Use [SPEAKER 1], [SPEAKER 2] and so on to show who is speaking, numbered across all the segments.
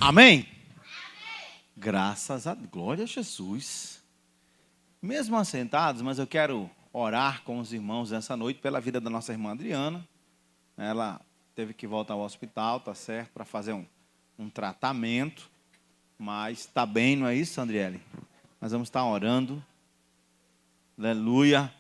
[SPEAKER 1] Amém? Graças a glória a Jesus. Mesmo assentados, mas eu quero orar com os irmãos nessa noite pela vida da nossa irmã Adriana. Ela teve que voltar ao hospital, tá certo, para fazer um tratamento, mas está bem, não é isso, Andriele? Nós vamos estar orando, aleluia,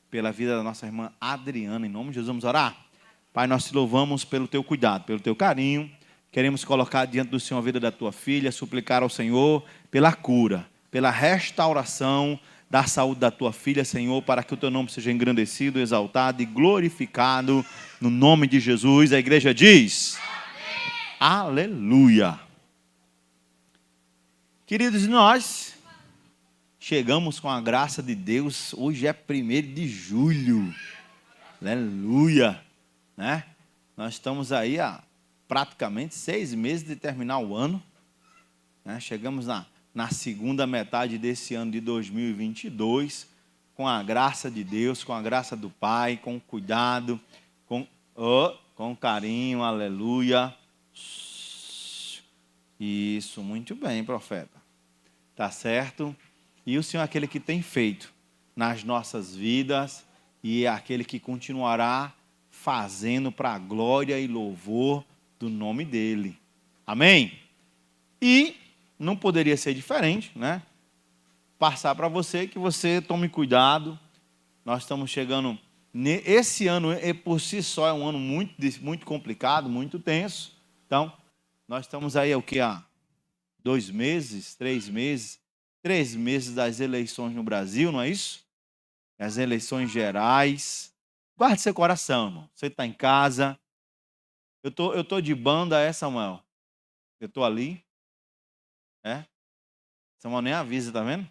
[SPEAKER 1] pela vida da nossa irmã Adriana, em nome de Jesus. Vamos orar? Pai, nós te louvamos pelo teu cuidado, pelo teu carinho. Queremos colocar diante do Senhor a vida da tua filha, suplicar ao Senhor pela cura, pela restauração da saúde da tua filha, Senhor, para que o teu nome seja engrandecido, exaltado e glorificado no nome de Jesus. A igreja diz: amém. Aleluia. Queridos, nós chegamos com a graça de Deus. Hoje é 1º de julho. Aleluia, né? Nós estamos aí há praticamente 6 meses de terminar o ano, né? Chegamos na segunda metade desse ano de 2022, com a graça de Deus, com a graça do Pai, com cuidado, com carinho, aleluia. Isso, muito bem, profeta. Tá certo? E o Senhor é aquele que tem feito nas nossas vidas e é aquele que continuará fazendo para a glória e louvor do nome dele. Amém? E não poderia ser diferente, né? Passar para você que você tome cuidado. Nós estamos chegando... Esse ano, por si só, é um ano muito complicado, muito tenso. Então, nós estamos aí, o que? Há 2 meses, 3 meses... 3 meses das eleições no Brasil, não é isso? As eleições gerais. Guarde seu coração, irmão. Você está em casa. Eu tô de banda, Samuel? Eu estou ali. Samuel nem avisa, tá vendo?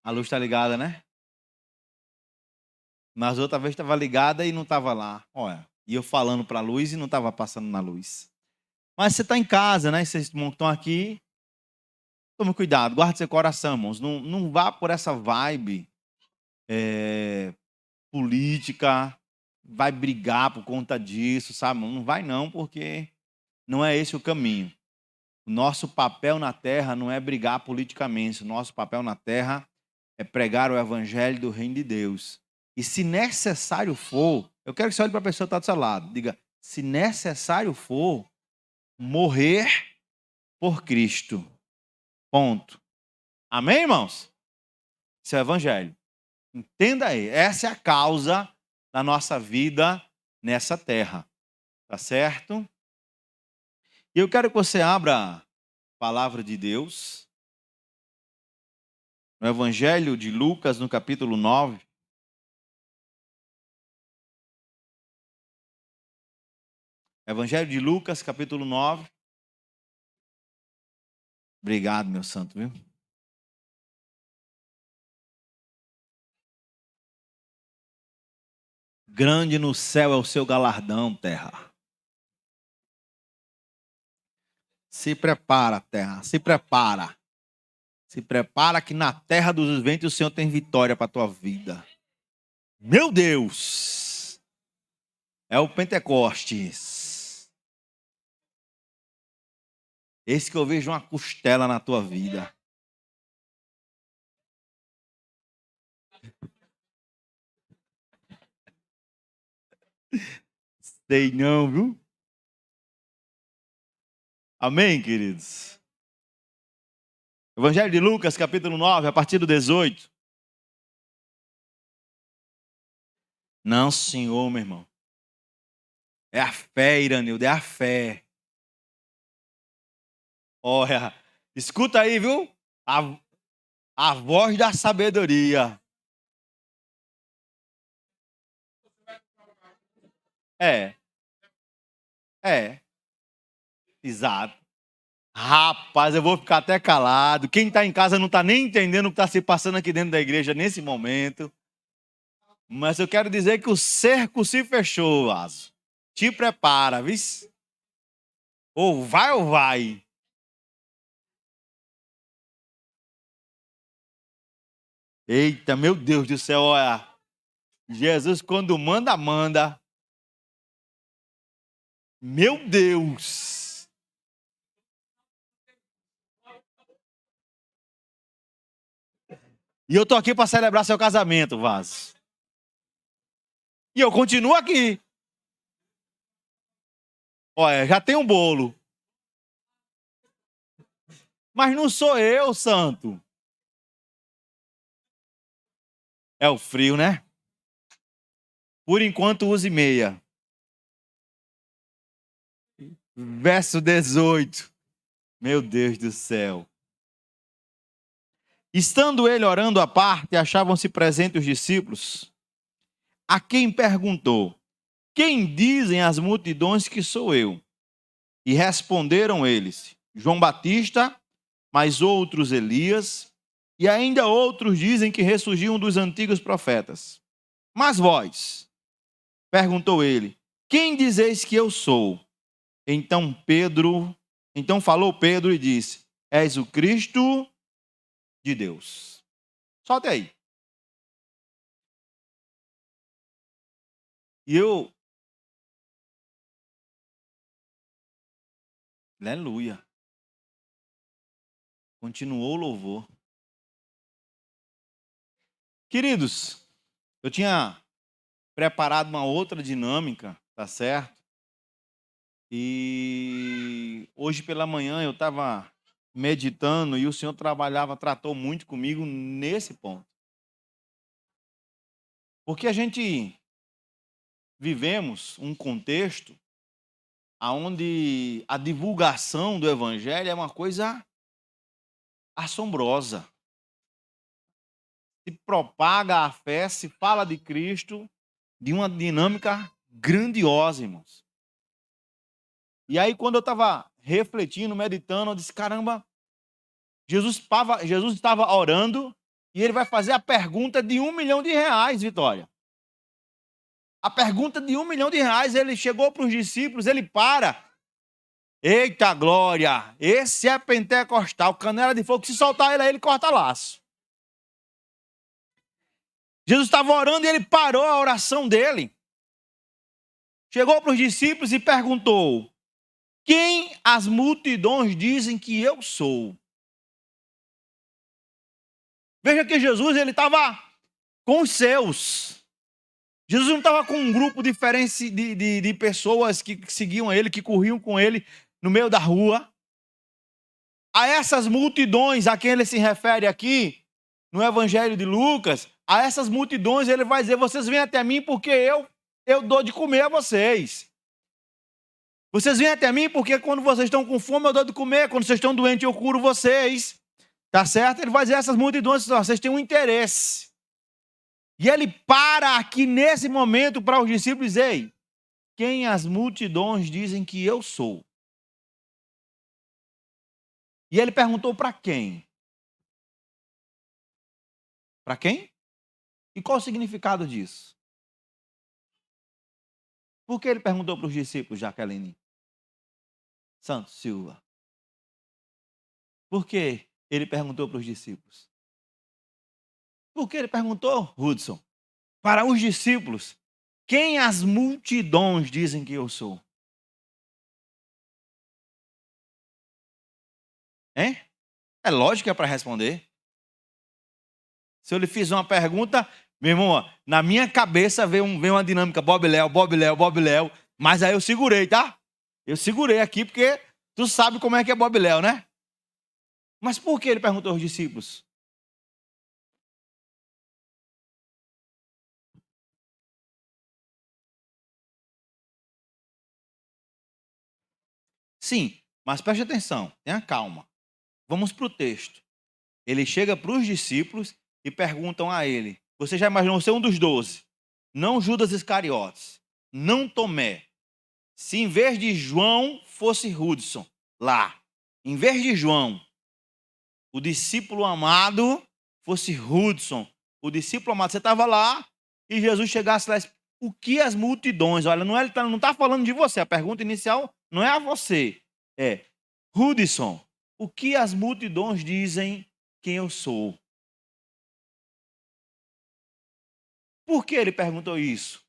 [SPEAKER 1] A luz está ligada, né? Mas outra vez estava ligada e não estava lá. Olha, e eu falando para a luz e não estava passando na luz. Mas você está em casa, né? Vocês estão aqui. Tome cuidado, guarde seu coração, irmãos. Não vá por essa vibe política, vai brigar por conta disso, sabe? Não vai não, porque não é esse o caminho. O nosso papel na terra não é brigar politicamente. O nosso papel na terra é pregar o evangelho do reino de Deus. E se necessário for, eu quero que você olhe para a pessoa que está do seu lado. Diga, se necessário for, morrer por Cristo. Ponto. Amém, irmãos? Isso é o evangelho. Entenda aí, essa é a causa da nossa vida nessa terra. Tá certo? E eu quero que você abra a palavra de Deus no Evangelho de Lucas, no capítulo 9. Evangelho de Lucas, capítulo 9. Obrigado, meu santo, viu? Grande no céu é o seu galardão, terra. Se prepara, terra, se prepara. Se prepara que na terra dos ventos o Senhor tem vitória para a tua vida. Meu Deus! É o Pentecostes. Esse que eu vejo uma costela na tua vida. Sei não, viu? Amém, queridos? Evangelho de Lucas, capítulo 9, a partir do 18. Não, senhor, meu irmão. É a fé, Iranildo, é a fé. Olha, escuta aí, viu? A voz da sabedoria. Exato. Rapaz, eu vou ficar até calado. Quem está em casa não está nem entendendo o que está se passando aqui dentro da igreja nesse momento. Mas eu quero dizer que o cerco se fechou, Azo. Te prepara, viu? Ou vai ou vai. Eita, meu Deus do céu, olha. Jesus, quando manda, manda. Meu Deus. E eu tô aqui para celebrar seu casamento, Vaz. E eu continuo aqui. Olha, já tem um bolo. Mas não sou eu, santo. É o frio, né? Por enquanto, use meia. Verso 18. Meu Deus do céu. Estando ele orando à parte, achavam-se presentes os discípulos, a quem perguntou: quem dizem as multidões que sou eu? E responderam eles: João Batista, mas outros Elias, e ainda outros dizem que ressurgiu um dos antigos profetas. Mas vós, perguntou ele, quem dizeis que eu sou? Então falou Pedro e disse: és o Cristo de Deus. Solte aí. E eu, aleluia, continuou o louvor. Queridos, eu tinha preparado uma outra dinâmica, tá certo? E hoje pela manhã eu estava meditando e o Senhor tratou muito comigo nesse ponto. Porque a gente vivemos um contexto onde a divulgação do Evangelho é uma coisa assombrosa. Se propaga a fé, se fala de Cristo de uma dinâmica grandiosa, irmãos. E aí, quando eu estava refletindo, meditando, eu disse: caramba, Jesus estava orando e ele vai fazer a pergunta de R$1 milhão, Vitória. A pergunta de R$1 milhão, ele chegou para os discípulos, ele para. Eita glória, esse é pentecostal, canela de fogo, se soltar ele aí, ele corta laço. Jesus estava orando e ele parou a oração dele. Chegou para os discípulos e perguntou: quem as multidões dizem que eu sou? Veja que Jesus, ele estava com os seus. Jesus não estava com um grupo diferente de pessoas que seguiam ele, que corriam com ele no meio da rua. A essas multidões a quem ele se refere aqui, no Evangelho de Lucas, a essas multidões ele vai dizer: vocês vêm até mim porque eu dou de comer a vocês. Vocês vêm até mim porque quando vocês estão com fome eu dou de comer, quando vocês estão doentes eu curo vocês. Tá certo? Ele vai dizer a essas multidões: vocês têm um interesse. E ele para aqui nesse momento para os discípulos: ei, quem as multidões dizem que eu sou? E ele perguntou para quem? Para quem? E qual o significado disso? Por que ele perguntou para os discípulos, Jaqueline Santos Silva? Por que ele perguntou para os discípulos? Por que ele perguntou, Hudson, para os discípulos: quem as multidões dizem que eu sou? Hein? É lógico que é para responder. Se eu lhe fiz uma pergunta, meu irmão, na minha cabeça veio uma dinâmica: Bob Léo, mas aí eu segurei, tá? Eu segurei aqui porque tu sabe como é que é Bob Léo, né? Mas por que ele perguntou aos discípulos? Sim, mas preste atenção, tenha calma. Vamos para o texto. Ele chega para os discípulos e perguntam a ele: você já imaginou ser um dos 12? Não Judas Iscariotes, não Tomé. Se em vez de João fosse Hudson, lá, em vez de João, o discípulo amado fosse Hudson, o discípulo amado, você estava lá e Jesus chegasse lá: o que as multidões, olha, não está falando de você, a pergunta inicial não é a você, é: Hudson, o que as multidões dizem quem eu sou? Por que ele perguntou isso?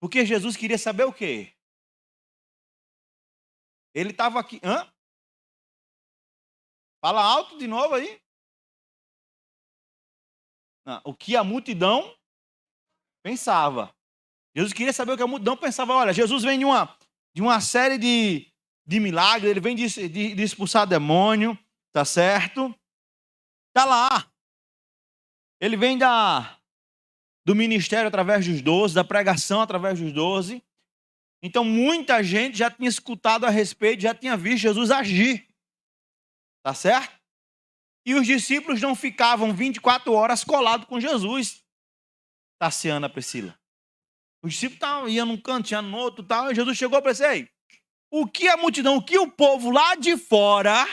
[SPEAKER 1] Porque Jesus queria saber o quê? Ele estava aqui. Hã? Fala alto de novo aí. Não, o que a multidão pensava. Jesus queria saber o que a multidão pensava. Olha, Jesus vem de uma série de milagres, ele vem de expulsar demônio, tá certo? Tá lá. Ele vem do ministério através dos 12, da pregação através dos 12. Então, muita gente já tinha escutado a respeito, já tinha visto Jesus agir. Tá certo? E os discípulos não ficavam 24 horas colados com Jesus. Tassiana, Priscila. Os discípulos iam num canto, iam no outro, tal, e Jesus chegou para eles, ei, o que a multidão, o que o povo lá de fora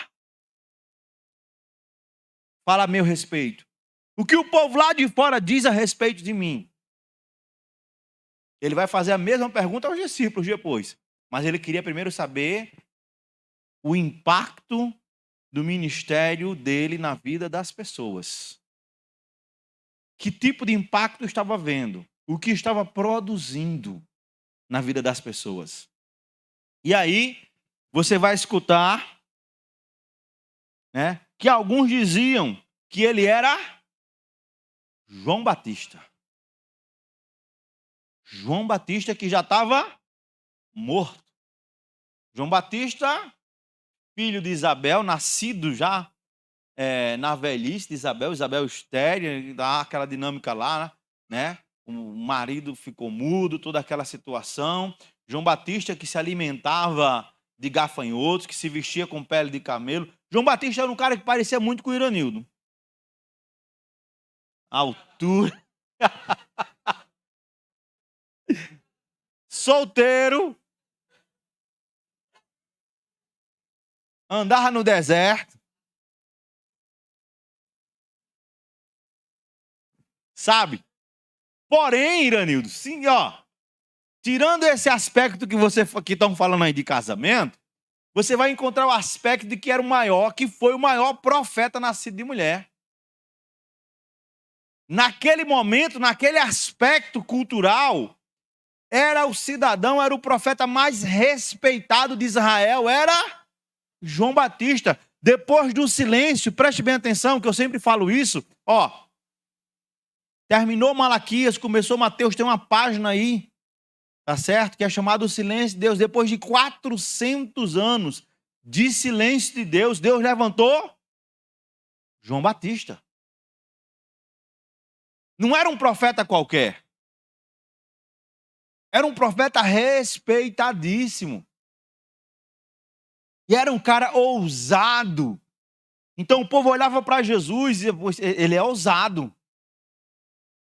[SPEAKER 1] fala a meu respeito? O que o povo lá de fora diz a respeito de mim? Ele vai fazer a mesma pergunta aos discípulos depois. Mas ele queria primeiro saber o impacto do ministério dele na vida das pessoas. Que tipo de impacto estava havendo? O que estava produzindo na vida das pessoas? E aí, você vai escutar, né, que alguns diziam que ele era João Batista. João Batista que já estava morto. João Batista, filho de Isabel, nascido já na velhice de Isabel, Isabel estéril, dá aquela dinâmica lá, né? O marido ficou mudo, toda aquela situação. João Batista que se alimentava de gafanhotos, que se vestia com pele de camelo. João Batista era um cara que parecia muito com o Iranildo. A altura. Solteiro. Andava no deserto. Sabe? Porém, Iranildo, sim, ó. Tirando esse aspecto que estão falando aí de casamento, você vai encontrar o aspecto de que era o maior, que foi o maior profeta nascido de mulher. Naquele momento, naquele aspecto cultural, era o cidadão, era o profeta mais respeitado de Israel, era João Batista. Depois do silêncio, preste bem atenção, que eu sempre falo isso, ó. Terminou Malaquias, começou Mateus, tem uma página aí, tá certo? Que é chamado o silêncio de Deus. Depois de 400 anos de silêncio de Deus, Deus levantou João Batista. Não era um profeta qualquer. Era um profeta respeitadíssimo. E era um cara ousado. Então o povo olhava para Jesus e dizia, ele é ousado.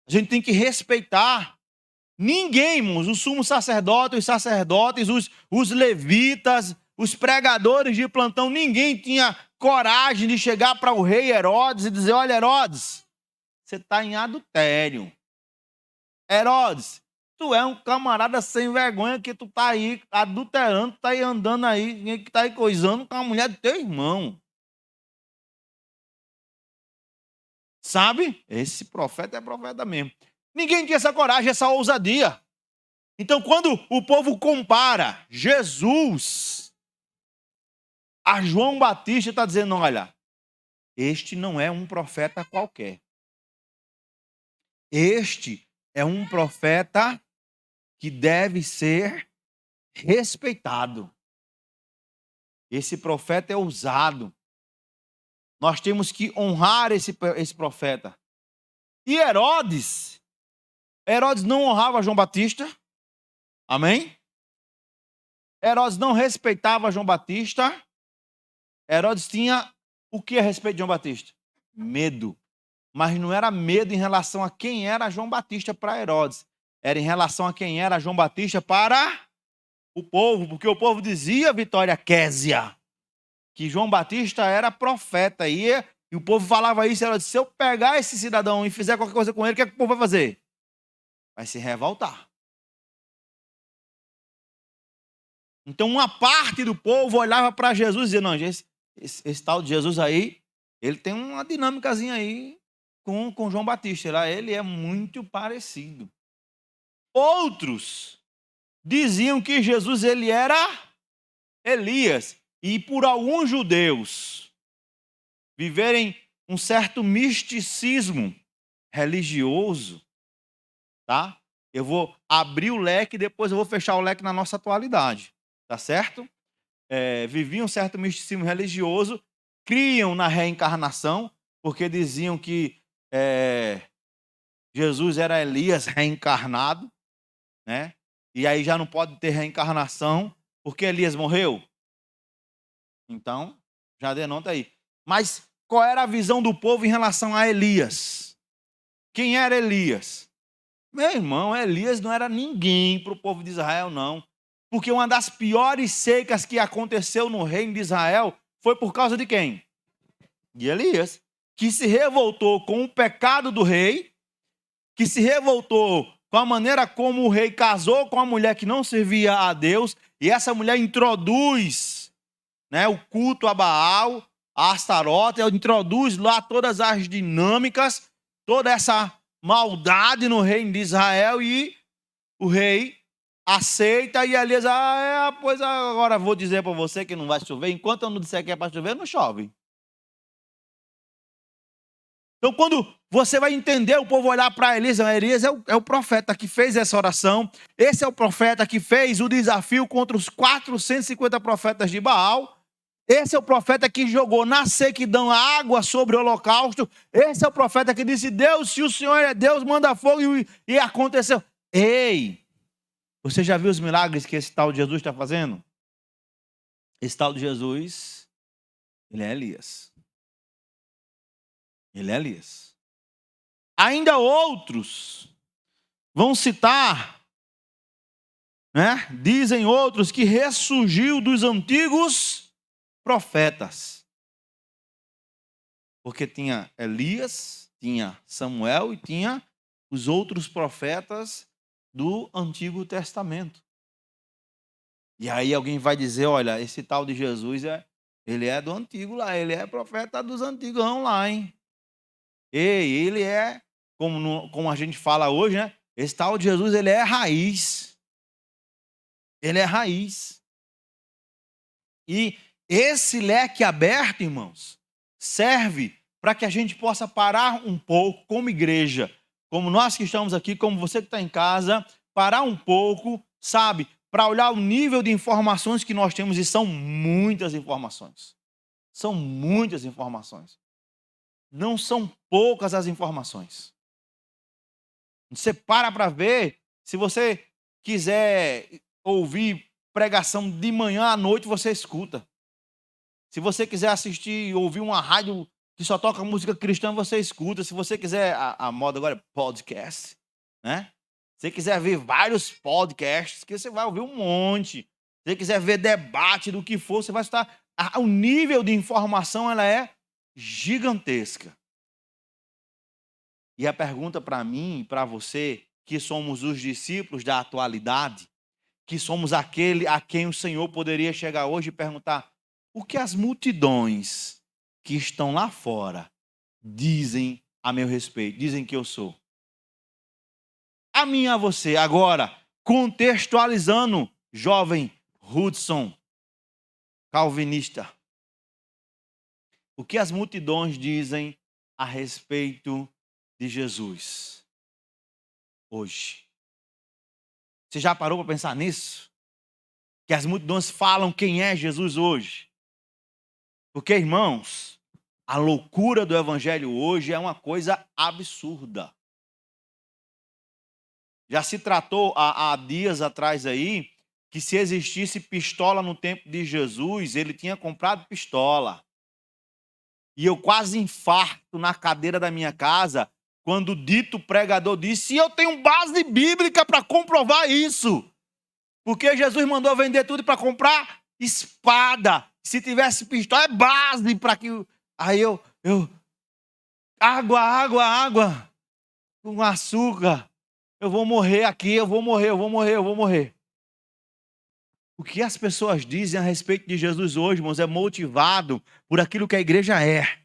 [SPEAKER 1] A gente tem que respeitar. Ninguém, irmãos, o sumo sacerdote, os sacerdotes, os levitas, os pregadores de plantão, ninguém tinha coragem de chegar para o rei Herodes e dizer, olha, Herodes, você está em adultério. Herodes, tu é um camarada sem vergonha que tu está aí adulterando, está aí andando aí, que está aí coisando com a mulher do teu irmão. Sabe? Esse profeta é profeta mesmo. Ninguém tinha essa coragem, essa ousadia. Então, quando o povo compara Jesus a João Batista, está dizendo, olha, este não é um profeta qualquer. Este é um profeta que deve ser respeitado. Esse profeta é ousado. Nós temos que honrar esse profeta. E Herodes não honrava João Batista. Amém? Herodes não respeitava João Batista. Herodes tinha o que a respeito de João Batista? Medo. Mas não era medo em relação a quem era João Batista para Herodes. Era em relação a quem era João Batista para o povo. Porque o povo dizia, Vitória Késia, que João Batista era profeta. E o povo falava isso. Herodes, se eu pegar esse cidadão e fizer qualquer coisa com ele, o que é que o povo vai fazer? Vai se revoltar. Então uma parte do povo olhava para Jesus e dizia, não, esse tal de Jesus aí, ele tem uma dinâmicazinha aí com João Batista. Ele é muito parecido. Outros diziam que Jesus ele era Elias. E por alguns judeus viverem um certo misticismo religioso, tá? Eu vou abrir o leque e depois eu vou fechar o leque na nossa atualidade, tá certo? Viviam um certo misticismo religioso, criam na reencarnação, porque diziam que Jesus era Elias reencarnado, né? E aí já não pode ter reencarnação, porque Elias morreu. Então, já denota aí. Mas qual era a visão do povo em relação a Elias? Quem era Elias? Meu irmão, Elias não era ninguém para o povo de Israel, não. Porque uma das piores secas que aconteceu no reino de Israel foi por causa de quem? De Elias, que se revoltou com o pecado do rei, que se revoltou com a maneira como o rei casou com a mulher que não servia a Deus, e essa mulher introduz, né, o culto a Baal, a Astarote, introduz lá todas as dinâmicas, toda essa maldade no reino de Israel, e o rei aceita, e Elias, pois agora vou dizer para você que não vai chover, enquanto eu não disser que é para chover, não chove. Então, quando você vai entender, o povo olhar para Elias é o profeta que fez essa oração, esse é o profeta que fez o desafio contra os 450 profetas de Baal, esse é o profeta que jogou na sequidão a água sobre o holocausto, esse é o profeta que disse, Deus, se o Senhor é Deus, manda fogo, e aconteceu. Ei, você já viu os milagres que esse tal de Jesus está fazendo? Esse tal de Jesus, ele é Elias. Ele é Elias. Ainda outros vão citar, né? Dizem outros que ressurgiu dos antigos profetas. Porque tinha Elias, tinha Samuel e tinha os outros profetas do Antigo Testamento. E aí alguém vai dizer, olha, esse tal de Jesus, ele é do antigo lá, ele é profeta dos antigão lá, hein? Ei, ele é, como a gente fala hoje, né? Esse tal de Jesus, ele é raiz. Ele é raiz. E esse leque aberto, irmãos, serve para que a gente possa parar um pouco como igreja, como nós que estamos aqui, como você que está em casa, parar um pouco, sabe? Para olhar o nível de informações que nós temos, e são muitas informações. São muitas informações. Não são poucas as informações. Você para ver, se você quiser ouvir pregação de manhã à noite, você escuta. Se você quiser assistir, ouvir uma rádio que só toca música cristã, você escuta. Se você quiser, a moda agora é podcast, né? Se você quiser ver vários podcasts, que você vai ouvir um monte. Se você quiser ver debate do que for, você vai estar. O nível de informação, ela é gigantesca. E a pergunta para mim e para você, que somos os discípulos da atualidade, que somos aquele a quem o Senhor poderia chegar hoje e perguntar: o que as multidões que estão lá fora dizem a meu respeito, dizem que eu sou? A mim e a você, agora, contextualizando, jovem Hudson, calvinista. O que as multidões dizem a respeito de Jesus hoje? Você já parou para pensar nisso? Que as multidões falam quem é Jesus hoje? Porque, irmãos, a loucura do evangelho hoje é uma coisa absurda. Já se tratou há dias atrás aí que se existisse pistola no tempo de Jesus, ele tinha comprado pistola. E eu quase infarto na cadeira da minha casa quando o dito pregador disse: eu tenho base bíblica para comprovar isso. Porque Jesus mandou vender tudo para comprar espada. Se tivesse pistola, é base para que... Aí eu... Água com açúcar. Eu vou morrer aqui, eu vou morrer. O que as pessoas dizem a respeito de Jesus hoje, irmãos, é motivado por aquilo que a igreja é.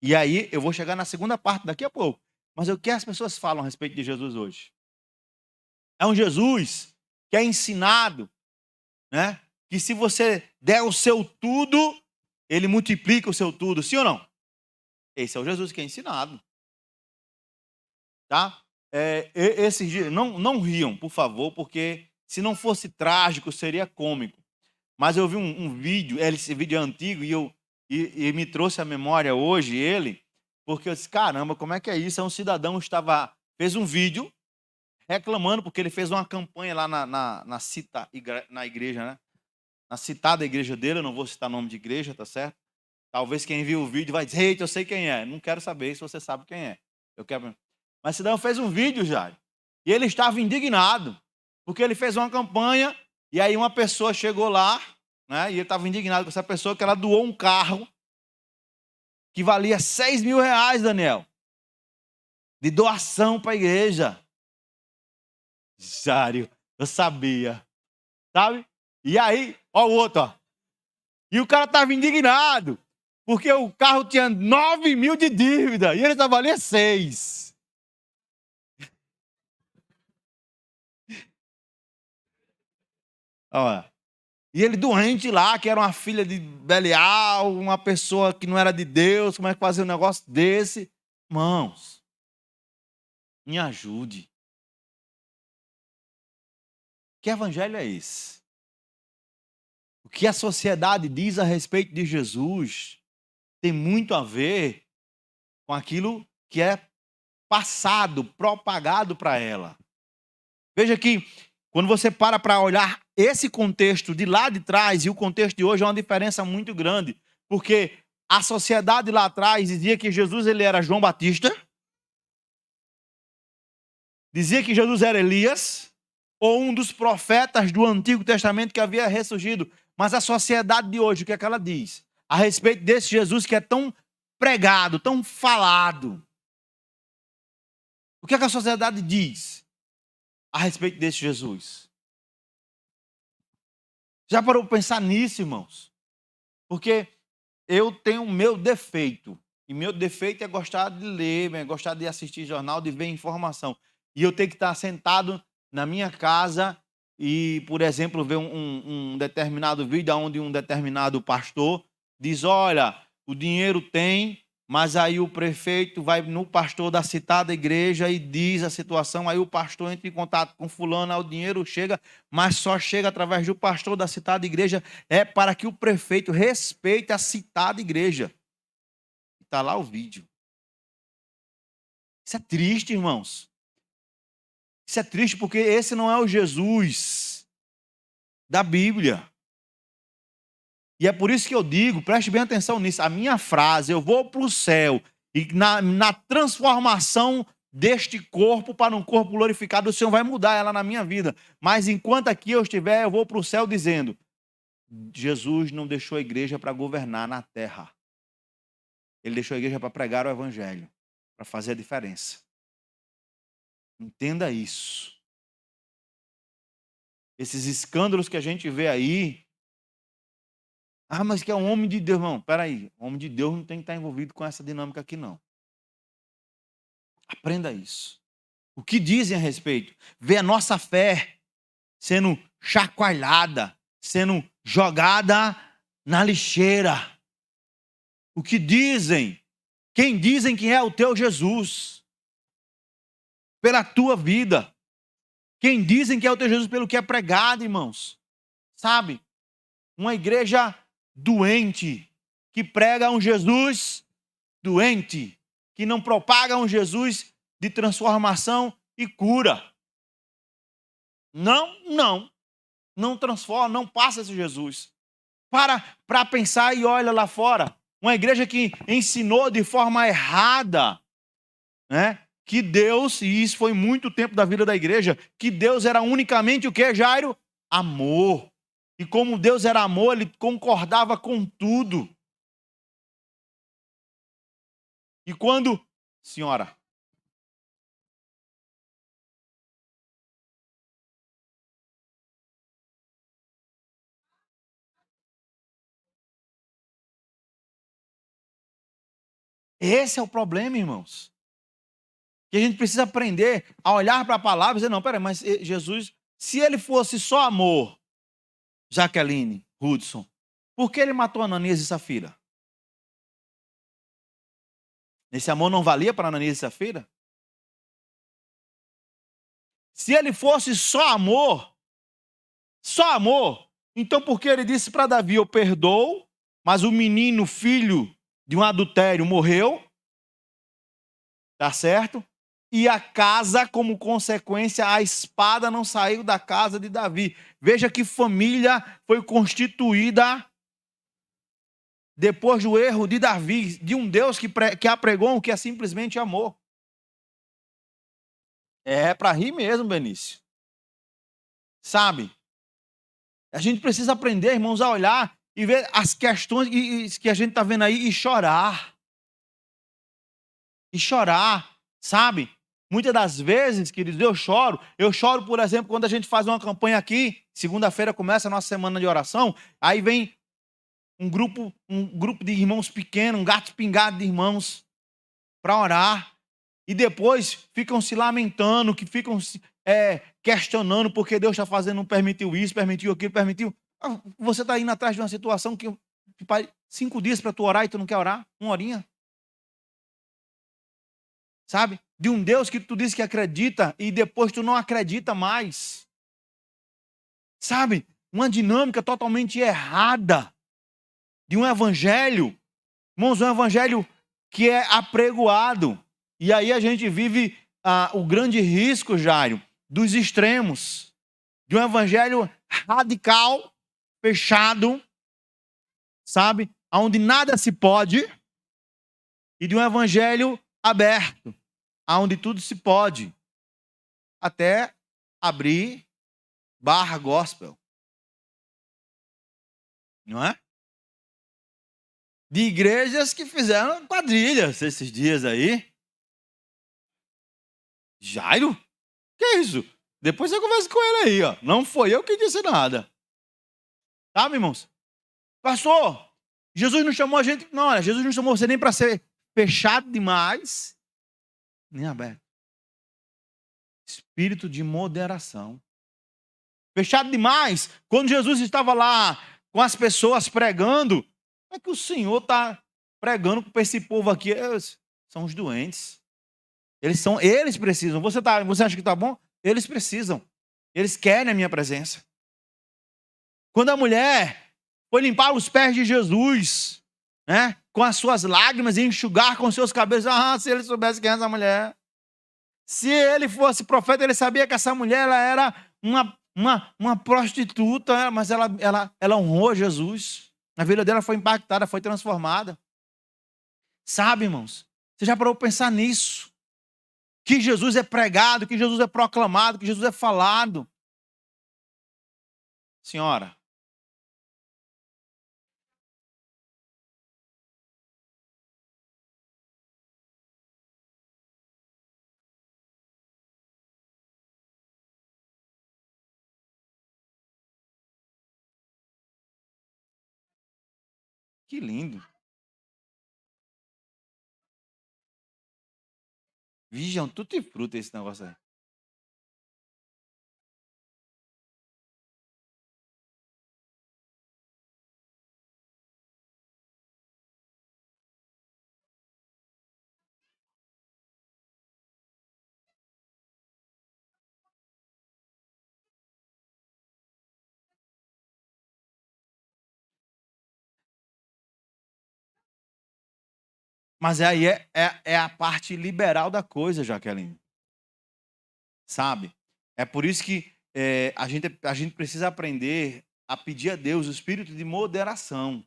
[SPEAKER 1] E aí, eu vou chegar na segunda parte daqui a pouco. Mas o que as pessoas falam a respeito de Jesus hoje? É um Jesus que é ensinado, né? Que se você der o seu tudo, Ele multiplica o seu tudo, sim ou não? Esse é o Jesus que é ensinado. Tá? Esses dias, não riam, por favor, porque se não fosse trágico, seria cômico. Mas eu vi um vídeo, esse vídeo é antigo, e me trouxe à memória hoje ele, porque eu disse, caramba, como é que é isso? Um cidadão fez um vídeo reclamando, porque ele fez uma campanha lá na igreja, né? Na citada igreja dele, eu não vou citar nome de igreja, tá certo? Talvez quem viu o vídeo vai dizer, eita, eu sei quem é. Não quero saber se você sabe quem é. Mas o cidadão fez um vídeo, Jair, e ele estava indignado, porque ele fez uma campanha, e aí uma pessoa chegou lá, né? E ele estava indignado com essa pessoa, que ela doou um carro que valia R$6.000, Daniel, de doação para a igreja. Jário, eu sabia, sabe? E aí, ó o outro, ó. E o cara estava indignado, porque o carro tinha 9.000 de dívida, e ele só valia 6. Ó, e ele doente lá, que era uma filha de Belial, uma pessoa que não era de Deus, como é que fazia um negócio desse? Irmãos, me ajude. Que evangelho é esse? O que a sociedade diz a respeito de Jesus tem muito a ver com aquilo que é passado, propagado para ela. Veja que, quando você para olhar esse contexto de lá de trás e o contexto de hoje, é uma diferença muito grande. Porque a sociedade lá atrás dizia que Jesus ele era João Batista, dizia que Jesus era Elias, ou um dos profetas do Antigo Testamento que havia ressurgido. Mas a sociedade de hoje, o que é que ela diz? A respeito desse Jesus que é tão pregado, tão falado. O que é que a sociedade diz a respeito desse Jesus? Já parou para pensar nisso, irmãos? Porque eu tenho o meu defeito. E meu defeito é gostar de ler, é gostar de assistir jornal, de ver informação. E eu tenho que estar sentado na minha casa e, por exemplo, ver um determinado vídeo onde um determinado pastor diz, olha, o dinheiro tem, mas aí o prefeito vai no pastor da citada igreja e diz a situação, aí o pastor entra em contato com fulano, aí o dinheiro chega, mas só chega através do pastor da citada igreja, é para que o prefeito respeite a citada igreja. Está lá o vídeo. Isso é triste, irmãos. Isso é triste porque esse não é o Jesus da Bíblia. E é por isso que eu digo, preste bem atenção nisso, a minha frase, eu vou para o céu, e na transformação deste corpo para um corpo glorificado, o Senhor vai mudar ela na minha vida. Mas enquanto aqui eu estiver, eu vou para o céu dizendo, Jesus não deixou a igreja para governar na terra. Ele deixou a igreja para pregar o evangelho, para fazer a diferença. Entenda isso. Esses escândalos que a gente vê aí, mas que é um homem de Deus, irmão. Peraí, o homem de Deus não tem que estar envolvido com essa dinâmica aqui, não. Aprenda isso. O que dizem a respeito? Vê a nossa fé sendo chacoalhada, sendo jogada na lixeira. O que dizem? Quem dizem que é o teu Jesus? Pela tua vida. Quem dizem que é o teu Jesus pelo que é pregado, irmãos? Sabe? Uma igreja doente, que prega um Jesus doente, que não propaga um Jesus de transformação e cura. Não transforma, não passa esse Jesus. Para pensar e olha lá fora. Uma igreja que ensinou de forma errada, né? Que Deus, e isso foi muito tempo da vida da igreja, que Deus era unicamente o que, Jairo? Amor. E como Deus era amor, ele concordava com tudo. E quando, senhora, esse é o problema, irmãos. Que a gente precisa aprender a olhar para a palavra e dizer, não, peraí, mas Jesus, se ele fosse só amor, Jaqueline, Hudson, Por que ele matou Ananias e Safira? Esse amor não valia para Ananias e Safira? Se ele fosse só amor, então por que ele disse para Davi, eu perdoo, mas o menino, filho de um adultério, morreu, tá certo? E a casa, como consequência, a espada não saiu da casa de Davi. Veja que família foi constituída depois do erro de Davi, de um Deus que apregou, que é simplesmente amor. É para rir mesmo, Benício. Sabe? A gente precisa aprender, irmãos, a olhar e ver as questões que a gente está vendo aí e chorar. E chorar, sabe? Muitas das vezes, queridos, eu choro. Eu choro, por exemplo, quando a gente faz uma campanha aqui. Segunda-feira começa a nossa semana de oração. Aí vem um grupo de irmãos pequenos, um gato pingado de irmãos para orar. E depois ficam se lamentando, que ficam questionando porque Deus está fazendo, não permitiu isso, permitiu aquilo, permitiu. Você está indo atrás de uma situação que 5 dias para tu orar e tu não quer orar? 1 horinha? Sabe? De um Deus que tu diz que acredita e depois tu não acredita mais. Sabe? Uma dinâmica totalmente errada de um evangelho. Irmãos, um evangelho que é apregoado. E aí a gente vive o grande risco, Jairo, dos extremos. De um evangelho radical, fechado, sabe? Onde nada se pode. E de um evangelho aberto, onde tudo se pode. Até abrir bar gospel. Não é? De igrejas que fizeram quadrilhas esses dias aí. Jairo? Que é isso? Depois eu converso com ele aí, ó. Não foi eu que disse nada. Sabe, irmãos? Pastor, Jesus não chamou a gente... Não, Jesus não chamou você nem para ser fechado demais, nem aberto. Espírito de moderação. Fechado demais. Quando Jesus estava lá com as pessoas pregando, é que o Senhor está pregando para esse povo aqui. São os doentes. Eles precisam. Você acha que está bom? Eles precisam. Eles querem a minha presença. Quando a mulher foi limpar os pés de Jesus, né, com as suas lágrimas e enxugar com seus cabelos, se ele soubesse quem é essa mulher. Se ele fosse profeta, ele sabia que essa mulher ela era uma prostituta, mas ela honrou Jesus. A vida dela foi impactada, foi transformada. Sabe, irmãos? Você já parou para pensar nisso? Que Jesus é pregado, que Jesus é proclamado, que Jesus é falado. Senhora. Que lindo. Vigiam, tudo e fruta esse negócio aí. Mas aí é a parte liberal da coisa, Jaqueline. Sabe? É por isso que a gente precisa aprender a pedir a Deus o espírito de moderação.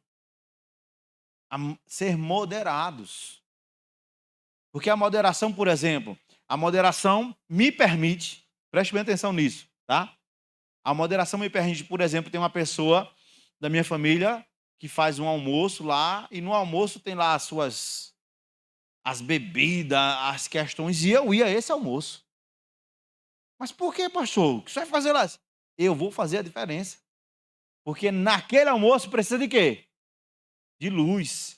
[SPEAKER 1] A ser moderados. Porque a moderação, por exemplo, a moderação me permite, preste bem atenção nisso, tá? A moderação me permite, por exemplo, tem uma pessoa da minha família que faz um almoço lá, e no almoço tem lá as bebidas, as questões, e eu ia a esse almoço. Mas por que, pastor? O que você vai fazer lá? Eu vou fazer a diferença. Porque naquele almoço precisa de quê? De luz.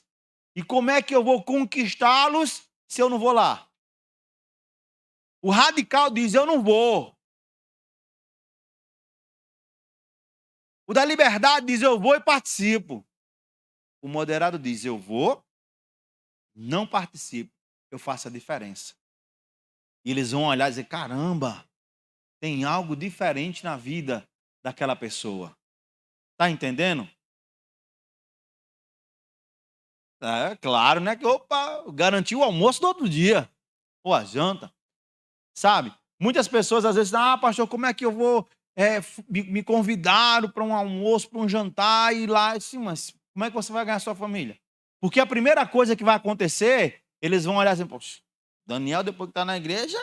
[SPEAKER 1] E como é que eu vou conquistá-los se eu não vou lá? O radical diz, eu não vou. O da liberdade diz, eu vou e participo. o moderado diz, eu vou, não participo, eu faço a diferença. E eles vão olhar e dizer, caramba, tem algo diferente na vida daquela pessoa. Está entendendo? É claro, né? Que, opa, garantiu o almoço do outro dia. Ou a janta. Sabe? Muitas pessoas às vezes, pastor, como é que eu vou me convidaram para um almoço, para um jantar e lá, assim, mas como é que você vai ganhar a sua família? Porque a primeira coisa que vai acontecer, eles vão olhar assim, poxa, Daniel, depois que está na igreja,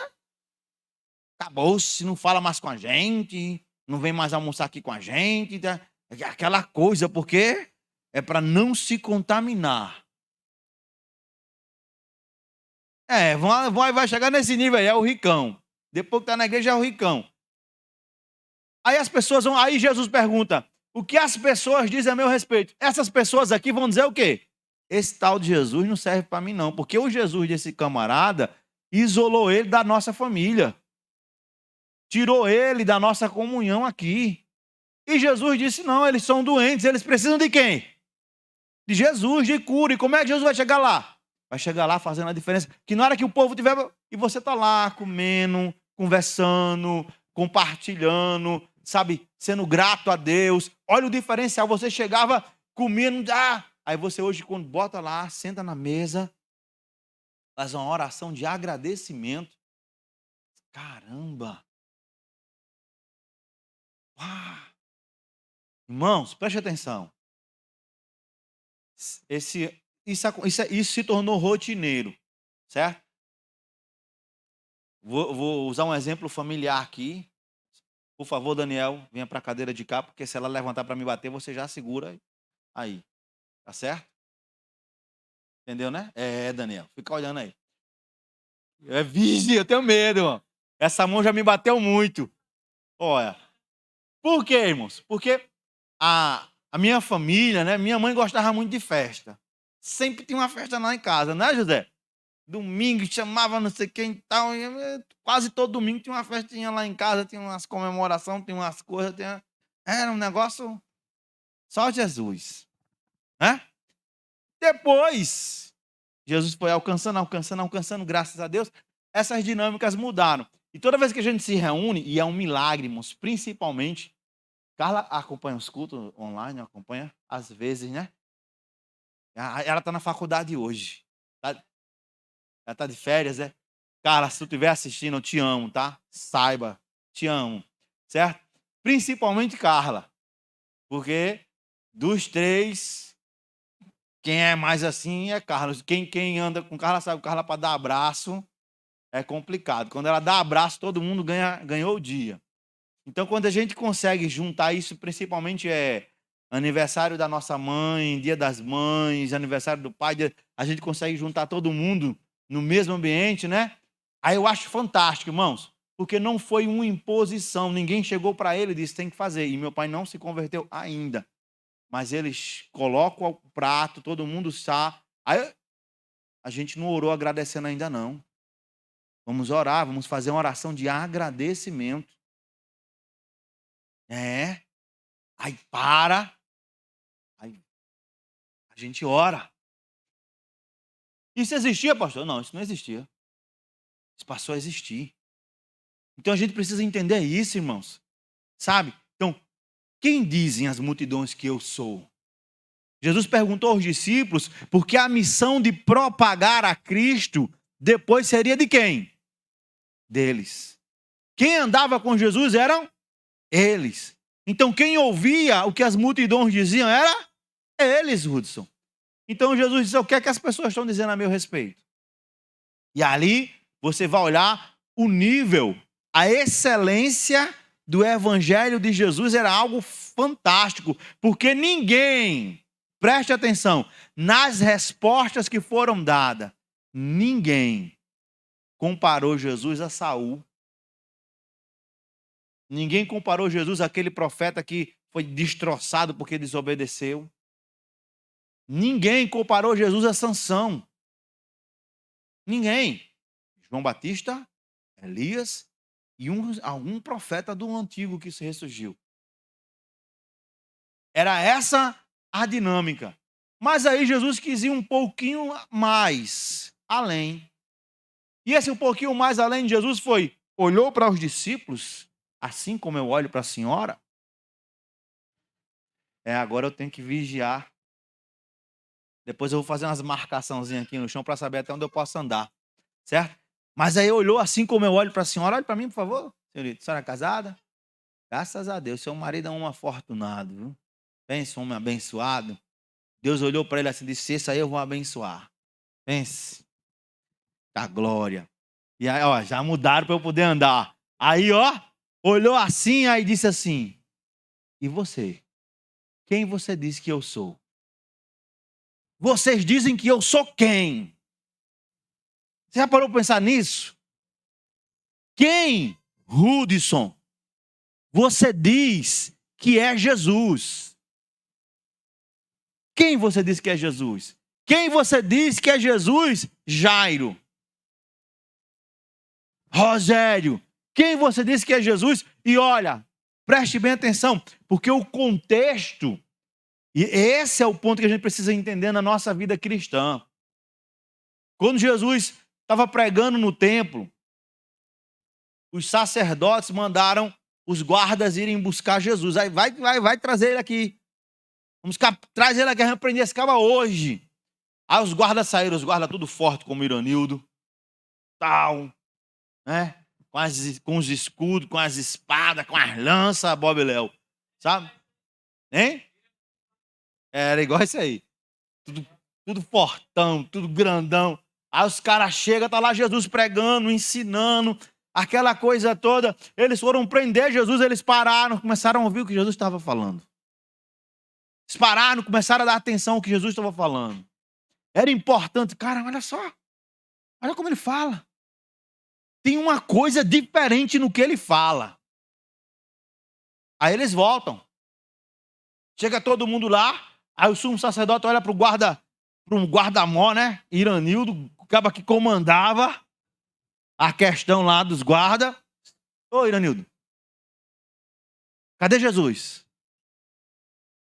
[SPEAKER 1] acabou-se, não fala mais com a gente, não vem mais almoçar aqui com a gente, tá? Aquela coisa, porque é para não se contaminar. Vai chegar nesse nível aí, é o ricão. Depois que está na igreja, é o ricão. Aí as pessoas vão, aí Jesus pergunta, o que as pessoas dizem a meu respeito? Essas pessoas aqui vão dizer o quê? Esse tal de Jesus não serve para mim não, porque o Jesus desse camarada isolou ele da nossa família. Tirou ele da nossa comunhão aqui. E Jesus disse, não, eles são doentes, eles precisam de quem? De Jesus, de cura. E como é que Jesus vai chegar lá? Vai chegar lá fazendo a diferença. Que na hora que o povo tiver... E você está lá comendo, conversando, compartilhando, sabe, sendo grato a Deus. Olha o diferencial. Você chegava comendo... Aí você hoje, quando bota lá, senta na mesa, faz uma oração de agradecimento. Caramba! Irmãos, preste atenção. Isso se tornou rotineiro, certo? Vou usar um exemplo familiar aqui. Por favor, Daniel, venha para a cadeira de cá, porque se ela levantar para me bater, você já segura aí. Tá certo? Entendeu, né? Daniel, fica olhando aí. Vixe, eu tenho medo, mano. Essa mão já me bateu muito. Olha. Por quê, irmãos? Porque a minha família, né? Minha mãe gostava muito de festa. Sempre tinha uma festa lá em casa, né, José? Domingo chamava não sei quem e tal. Quase todo domingo tinha uma festinha lá em casa, tinha umas comemorações, tinha umas coisas. Era um negócio só Jesus. Né? Depois, Jesus foi alcançando, graças a Deus, essas dinâmicas mudaram. E toda vez que a gente se reúne, e é um milagre, irmãos, principalmente, Carla acompanha os cultos online, acompanha às vezes, né? Ela está na faculdade hoje. Ela está de férias, né? Cara, se tu estiver assistindo, eu te amo, tá? Saiba, te amo, certo? Principalmente Carla, porque dos três, quem é mais assim é Carlos. Quem anda com Carla sabe, Carla para dar abraço é complicado. Quando ela dá abraço, todo mundo ganhou o dia. Então, quando a gente consegue juntar isso, principalmente aniversário da nossa mãe, Dia das Mães, aniversário do pai, a gente consegue juntar todo mundo no mesmo ambiente, né? Aí eu acho fantástico, irmãos, porque não foi uma imposição. Ninguém chegou para ele e disse, tem que fazer. E meu pai não se converteu ainda. Mas eles colocam o prato, todo mundo sabe. Aí a gente não orou agradecendo ainda não. Vamos orar, vamos fazer uma oração de agradecimento. Aí para. Aí a gente ora. Isso existia, pastor? Não, isso não existia. Isso passou a existir. Então a gente precisa entender isso, irmãos. Sabe? Então, quem dizem as multidões que eu sou? Jesus perguntou aos discípulos, porque a missão de propagar a Cristo depois seria de quem? Deles. Quem andava com Jesus eram eles. Então quem ouvia o que as multidões diziam era eles, Hudson. Então Jesus disse, o que é que as pessoas estão dizendo a meu respeito? E ali você vai olhar o nível, a excelência do evangelho de Jesus era algo fantástico, porque ninguém, preste atenção, nas respostas que foram dadas, ninguém comparou Jesus a Saul. Ninguém comparou Jesus àquele profeta que foi destroçado porque desobedeceu. Ninguém comparou Jesus a Sansão. Ninguém. João Batista, Elias e algum profeta do antigo que se ressurgiu. Era essa a dinâmica. Mas aí Jesus quis ir um pouquinho mais além. E esse um pouquinho mais além de Jesus foi, olhou para os discípulos, assim como eu olho para a senhora. Agora eu tenho que vigiar. Depois eu vou fazer umas marcaçãozinhas aqui no chão para saber até onde eu posso andar. Certo? Mas aí olhou assim como eu olho para a senhora. Olhe para mim, por favor, senhorita. A senhora é casada? Graças a Deus, seu marido é um afortunado, viu? Pense, um homem abençoado. Deus olhou para ele assim e disse, esse aí eu vou abençoar. Pense. A glória. E aí, ó, já mudaram para eu poder andar. Aí, ó, olhou assim, aí disse assim, e você? Quem você diz que eu sou? Vocês dizem que eu sou quem? Você já parou para pensar nisso? Quem, Hudson, você diz que é Jesus? Quem você diz que é Jesus? Quem você diz que é Jesus? Jairo. Rogério. Quem você diz que é Jesus? E olha, preste bem atenção, porque o contexto, e esse é o ponto que a gente precisa entender na nossa vida cristã. Quando Jesus estava pregando no templo, os sacerdotes mandaram os guardas irem buscar Jesus. Aí vai trazer ele aqui. Traz ele aqui, a gente prender esse cara hoje. Aí os guardas saíram, os guardas tudo forte, como Iranildo, tal, né? Com os escudos, com as espadas, com as lanças, Bob Léo, sabe? Hein? Era igual isso aí. Tudo fortão, tudo grandão. Aí os caras chegam, tá lá Jesus pregando, ensinando, aquela coisa toda. Eles foram prender Jesus, eles pararam, começaram a ouvir o que Jesus estava falando. Eles pararam, começaram a dar atenção ao que Jesus estava falando. Era importante. Cara, olha só. Olha como ele fala. Tem uma coisa diferente no que ele fala. Aí eles voltam. Chega todo mundo lá. Aí o sumo sacerdote olha para um guarda-mó, né? Iranildo, o cara que comandava a questão lá dos guardas. Ô, Iranildo, cadê Jesus?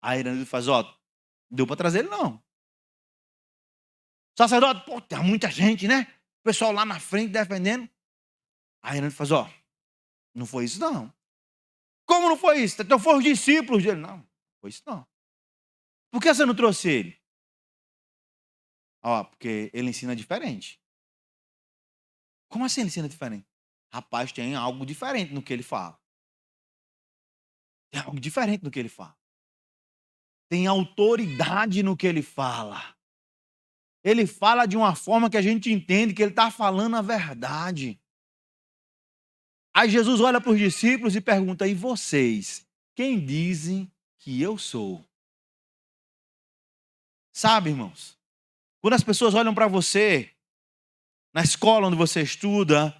[SPEAKER 1] Aí Iranildo faz, ó, deu para trazer ele não. Sacerdote, pô, tem muita gente, né? O pessoal lá na frente defendendo. Aí Iranildo faz, ó, não foi isso não. Como não foi isso? Então foram os discípulos dele. Não, foi isso não. Por que você não trouxe ele? Ó, porque ele ensina diferente. Como assim ele ensina diferente? Rapaz, tem algo diferente no que ele fala. Tem algo diferente no que ele fala. Tem autoridade no que ele fala. Ele fala de uma forma que a gente entende que ele está falando a verdade. Aí Jesus olha para os discípulos e pergunta, e vocês, quem dizem que eu sou? Sabe, irmãos, quando as pessoas olham para você, na escola onde você estuda,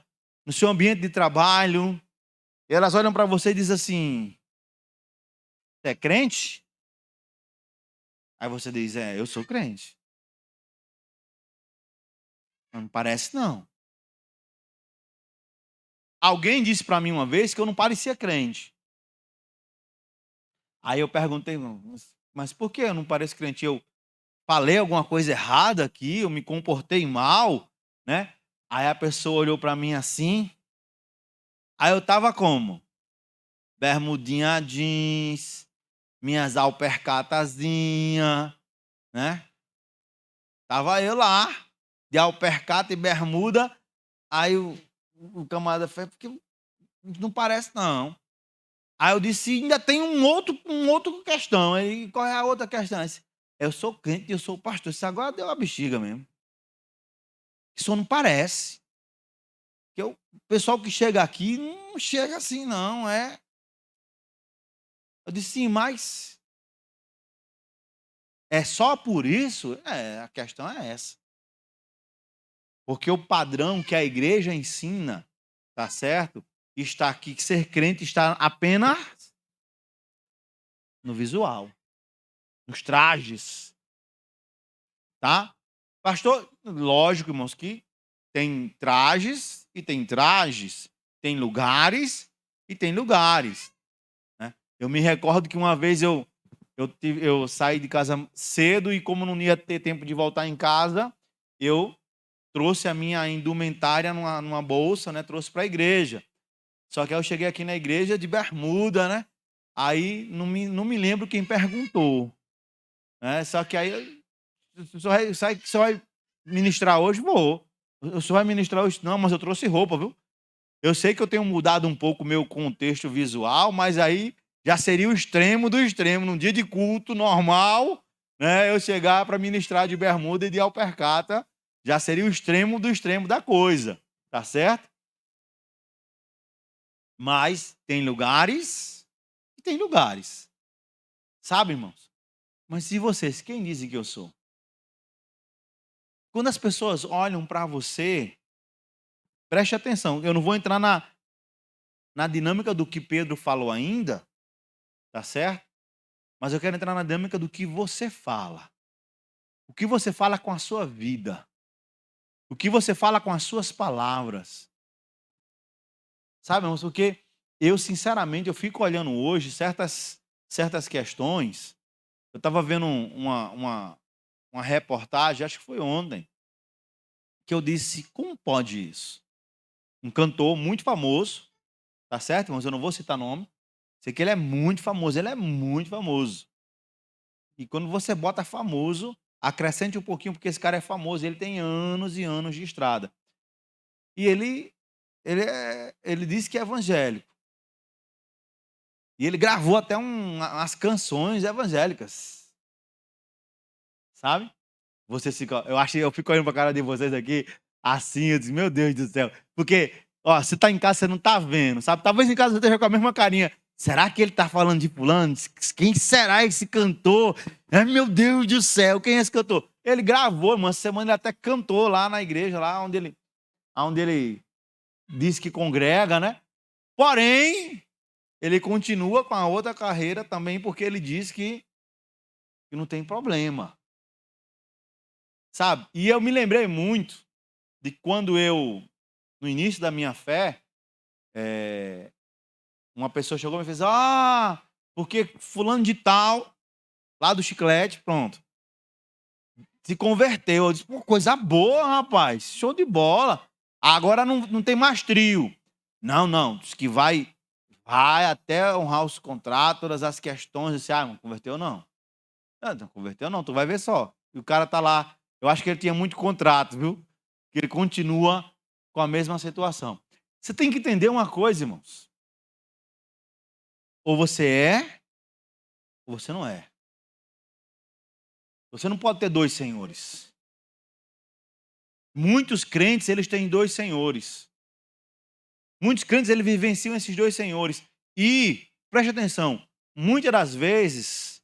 [SPEAKER 1] no seu ambiente de trabalho, elas olham para você e dizem assim, você é crente? Aí você diz, eu sou crente. Não parece não. Alguém disse para mim uma vez que eu não parecia crente. Aí eu perguntei, mas por que eu não pareço crente? Eu falei alguma coisa errada aqui, eu me comportei mal, né? Aí a pessoa olhou para mim assim. Aí eu tava como? Bermudinha jeans, minhas alpercatazinhas, né? Tava eu lá, de alpercata e bermuda. Aí o camarada fez, porque não parece não. Aí eu disse, ainda tem um outro questão. Aí qual é a outra questão? Eu sou crente, eu sou pastor. Isso agora deu a bexiga mesmo. Isso não parece. Porque o pessoal que chega aqui não chega assim, não. Eu disse, sim, mas é só por isso? A questão é essa. Porque o padrão que a igreja ensina, tá certo? Está aqui, que ser crente está apenas no visual, nos trajes, tá? Pastor, lógico, irmãos, que tem trajes e tem trajes, tem lugares e tem lugares, né? Eu me recordo que uma vez eu Eu saí de casa cedo e como não ia ter tempo de voltar em casa, eu trouxe a minha indumentária numa bolsa, né? Trouxe para a igreja. Só que aí eu cheguei aqui na igreja de bermuda, né? Aí não me lembro quem perguntou. Né? Só que aí, só vai ministrar hoje? Vou. O senhor vai ministrar hoje? Não, mas eu trouxe roupa, viu? Eu sei que eu tenho mudado um pouco o meu contexto visual, mas aí já seria o extremo do extremo. Num dia de culto normal, né? Eu chegar para ministrar de bermuda e de alpercata, já seria o extremo do extremo da coisa. Tá certo? Mas tem lugares e tem lugares. Sabe, irmãos? Mas se vocês, quem dizem que eu sou? Quando as pessoas olham para você, preste atenção, eu não vou entrar na dinâmica do que Pedro falou ainda, tá certo? Mas eu quero entrar na dinâmica do que você fala. O que você fala com a sua vida. O que você fala com as suas palavras. Sabe, irmãos, porque eu, sinceramente, eu fico olhando hoje certas questões. Eu estava vendo uma reportagem, acho que foi ontem, que eu disse, como pode isso? Um cantor muito famoso, tá certo, irmãos? Eu não vou citar nome. Sei que ele é muito famoso, ele é muito famoso. E quando você bota famoso, acrescente um pouquinho, porque esse cara é famoso, ele tem anos e anos de estrada. E ele disse que é evangélico. E ele gravou até umas canções evangélicas. Sabe? Eu fico olhando para a cara de vocês aqui, assim, eu disse, meu Deus do céu. Porque, ó, você está em casa, você não está vendo, sabe? Talvez em casa você esteja com a mesma carinha. Será que ele está falando de fulano? Quem será esse cantor? Ai, meu Deus do céu, quem é esse cantor? Ele gravou, uma semana ele até cantou lá na igreja, lá onde ele diz que congrega, né? Porém, ele continua com a outra carreira também, porque ele diz que não tem problema. Sabe? E eu me lembrei muito de quando eu, no início da minha fé, uma pessoa chegou e me fez, porque fulano de tal, lá do Chiclete, pronto, se converteu. Eu disse, pô, coisa boa, rapaz, show de bola. Agora não tem mais trio. Não, diz que vai até honrar os contratos, todas as questões. Eu disse, não converteu não. Não converteu não, tu vai ver só. E o cara tá lá, eu acho que ele tinha muito contrato, viu? Que ele continua com a mesma situação. Você tem que entender uma coisa, irmãos. Ou você é, ou você não é. Você não pode ter dois senhores. Muitos crentes, eles têm dois senhores. Muitos crentes, eles vivenciam esses dois senhores. E, preste atenção, muitas das vezes,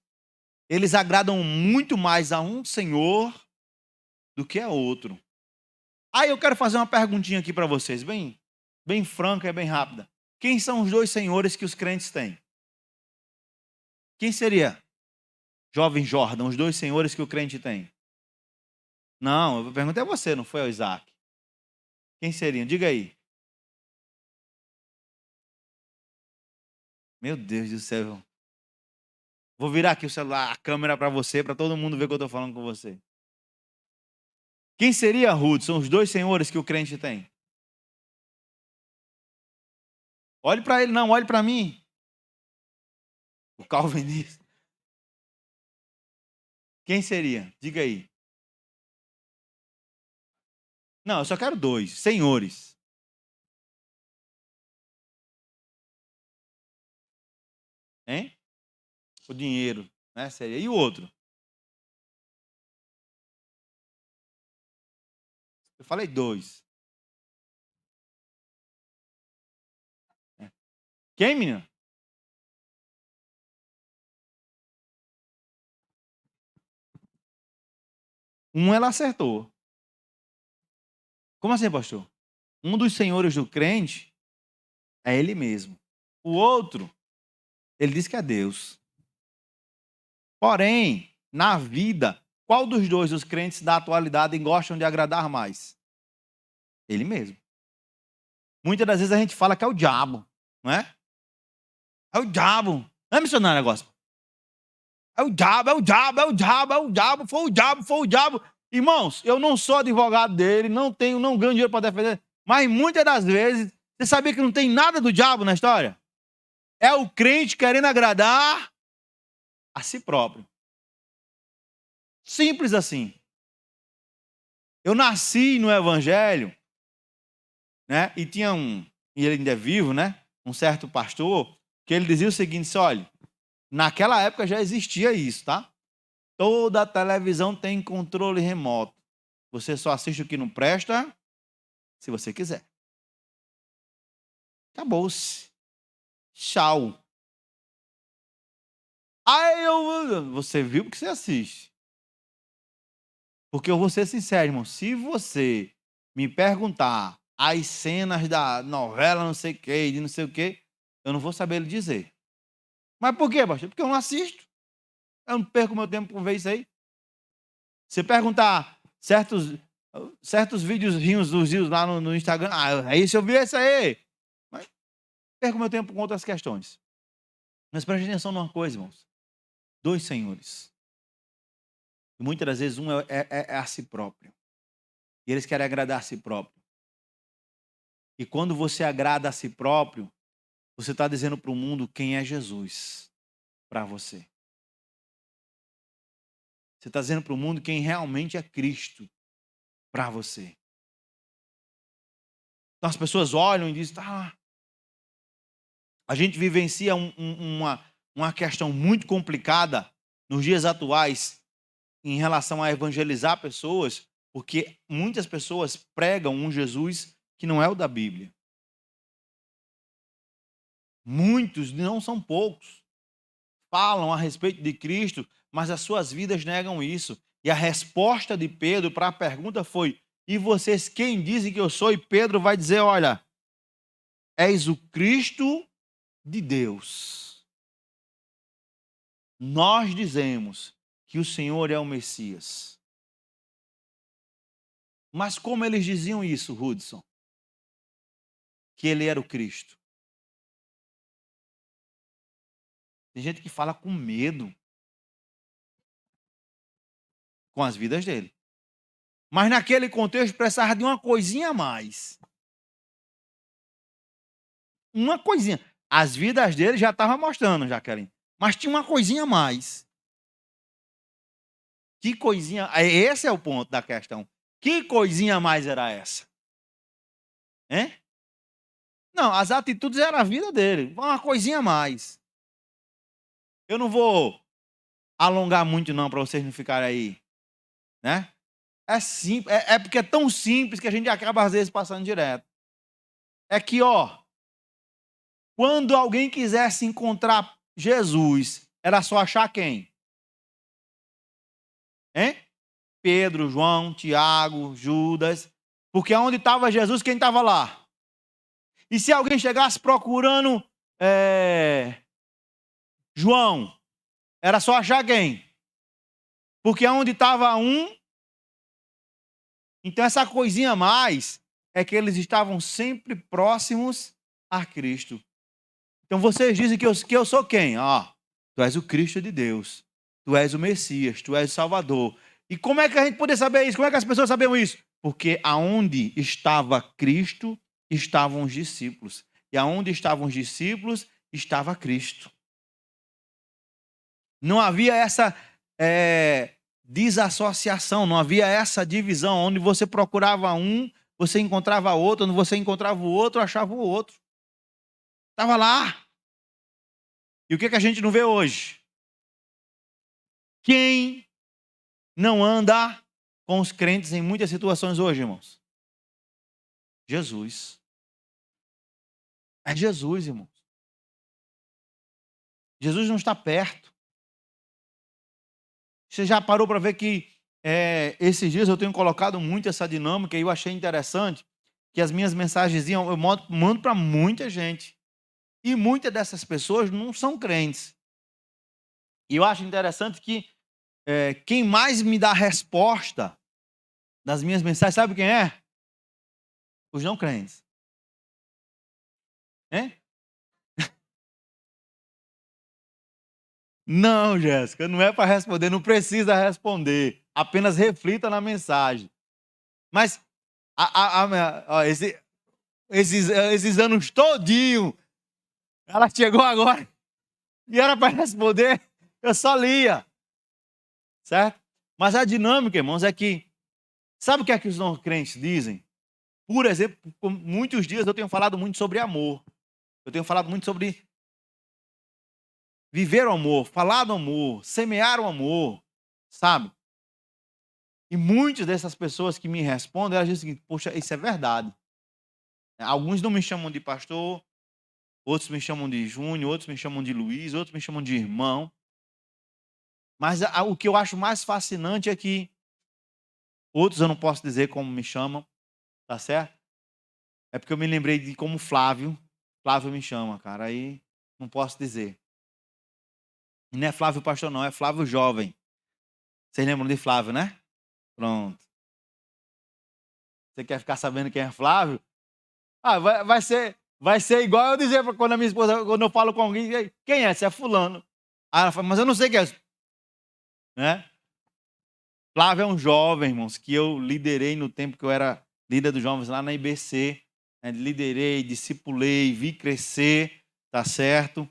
[SPEAKER 1] eles agradam muito mais a um senhor do que a outro. Aí eu quero fazer uma perguntinha aqui para vocês, bem franca e bem rápida. Quem são os dois senhores que os crentes têm? Quem seria? Jovem Jordan, os dois senhores que o crente tem. Não, eu perguntei a você, não foi ao Isaac. Quem seriam? Diga aí. Meu Deus do céu. Vou virar aqui o celular, a câmera para você, para todo mundo ver que eu estou falando com você. Quem seria, Ruth? São os dois senhores que o crente tem. Olhe para ele, não, olhe para mim. O calvinista. Quem seria? Diga aí. Não, eu só quero dois. Senhores. Hein? O dinheiro, né? Seria. E o outro? Eu falei dois. Quem, menina? Um ela acertou. Como assim, pastor? Um dos senhores do crente é ele mesmo. O outro, ele diz que é Deus. Porém, na vida, qual dos dois os crentes da atualidade gostam de agradar mais? Ele mesmo. Muitas das vezes a gente fala que é o diabo, não é? É o diabo. Não é missionário negócio. É o diabo, é o diabo, é o diabo, é o diabo, foi o diabo, foi o diabo. Irmãos, eu não sou advogado dele, não ganho dinheiro para defender, mas muitas das vezes, você sabia que não tem nada do diabo na história? É o crente querendo agradar a si próprio. Simples assim. Eu nasci no evangelho, né? E tinha e ele ainda é vivo, né? Um certo pastor, que ele dizia o seguinte: olha, naquela época já existia isso, tá? Toda a televisão tem controle remoto. Você só assiste o que não presta, se você quiser. Acabou-se. Tchau. Aí você viu porque você assiste. Porque eu vou ser sincero, irmão. Se você me perguntar as cenas da novela, não sei o quê, de não sei o quê, eu não vou saber lhe dizer. Mas por quê, pastor? Porque eu não assisto. Eu não perco meu tempo por ver isso aí. Você perguntar certos videozinhos dos rios lá no Instagram, aí se eu vi esse aí. Mas perco meu tempo com outras questões. Mas preste atenção numa coisa, irmãos. 2 senhores. E muitas das vezes um é a si próprio. E eles querem agradar a si próprio. E quando você agrada a si próprio, você está dizendo para o mundo quem é Jesus para você. Você está dizendo para o mundo quem realmente é Cristo para você. Então as pessoas olham e dizem, a gente vivencia uma questão muito complicada nos dias atuais em relação a evangelizar pessoas, porque muitas pessoas pregam um Jesus que não é o da Bíblia. Muitos, não são poucos, falam a respeito de Cristo, mas as suas vidas negam isso. E a resposta de Pedro para a pergunta foi: e vocês quem dizem que eu sou? E Pedro vai dizer: olha, és o Cristo de Deus. Nós dizemos que o Senhor é o Messias. Mas como eles diziam isso, Hudson? Que ele era o Cristo. Tem gente que fala com medo com as vidas dele. Mas naquele contexto precisava de uma coisinha a mais. Uma coisinha. As vidas dele já estavam mostrando, Jaqueline. Mas tinha uma coisinha a mais. Que coisinha... Esse é o ponto da questão. Que coisinha a mais era essa? Hein? Não, as atitudes eram a vida dele. Uma coisinha a mais. Eu não vou alongar muito não, para vocês não ficarem aí. Né? É simples. É porque é tão simples que a gente acaba às vezes passando direto. É que, quando alguém quisesse encontrar Jesus, era só achar quem? Hein? Pedro, João, Tiago, Judas. Porque onde estava Jesus, quem estava lá? E se alguém chegasse procurando João, era só achar quem? Porque onde estava um... Então essa coisinha a mais é que eles estavam sempre próximos a Cristo. Então vocês dizem que eu sou quem? Tu és o Cristo de Deus. Tu és o Messias, tu és o Salvador. E como é que a gente poderia saber isso? Como é que as pessoas sabiam isso? Porque aonde estava Cristo, estavam os discípulos. E aonde estavam os discípulos, estava Cristo. Não havia essa desassociação, não havia essa divisão. Onde você procurava um, você encontrava outro. Onde você encontrava o outro, achava o outro. Estava lá. E o que a gente não vê hoje? Quem não anda com os crentes em muitas situações hoje, irmãos? Jesus. É Jesus, irmãos. Jesus não está perto. Você já parou para ver que esses dias eu tenho colocado muito essa dinâmica e eu achei interessante que as minhas mensagens eu mando para muita gente. E muitas dessas pessoas não são crentes. E eu acho interessante que quem mais me dá resposta nas minhas mensagens, sabe quem é? Os não crentes. Hein? Não, Jéssica, não é para responder, não precisa responder. Apenas reflita na mensagem. Mas esses anos todinho, ela chegou agora e era para responder, eu só lia. Certo? Mas a dinâmica, irmãos, é que, sabe o que é que os não crentes dizem? Por exemplo, por muitos dias eu tenho falado muito sobre amor. Eu tenho falado muito sobre viver o amor, falar do amor, semear o amor, sabe? E muitas dessas pessoas que me respondem, elas dizem o seguinte: poxa, isso é verdade. Alguns não me chamam de pastor, outros me chamam de Júnior, outros me chamam de Luiz, outros me chamam de irmão. Mas o que eu acho mais fascinante é que outros eu não posso dizer como me chamam, tá certo? É porque eu me lembrei de como Flávio me chama, cara, aí não posso dizer. E não é Flávio pastor não, é Flávio jovem. Vocês lembram de Flávio, né? Pronto. Você quer ficar sabendo quem é Flávio? Ah, vai ser igual eu dizer quando a minha esposa, quando eu falo com alguém, quem é? Você é fulano. Aí ela fala, mas eu não sei quem é. Né? Flávio é um jovem, irmãos, que eu liderei no tempo que eu era líder dos jovens lá na IBC. Né? Liderei, discipulei, vi crescer, tá certo?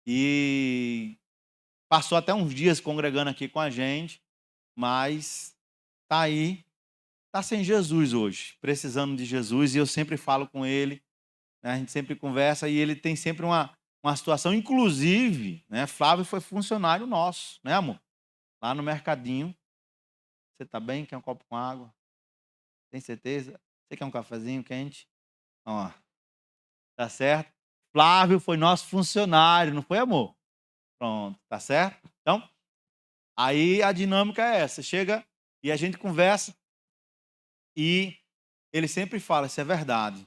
[SPEAKER 1] E passou até uns dias congregando aqui com a gente, mas tá aí, tá sem Jesus hoje, precisando de Jesus, e eu sempre falo com ele, né? A gente sempre conversa e ele tem sempre uma situação, inclusive, né? Flávio foi funcionário nosso, né, amor? Lá no mercadinho. Você tá bem? Quer um copo com água? Tem certeza? Você quer um cafezinho quente? Ó, tá certo? Flávio foi nosso funcionário, não foi, amor? Pronto, tá certo? Então, aí a dinâmica é essa. Chega e a gente conversa e ele sempre fala, isso é verdade.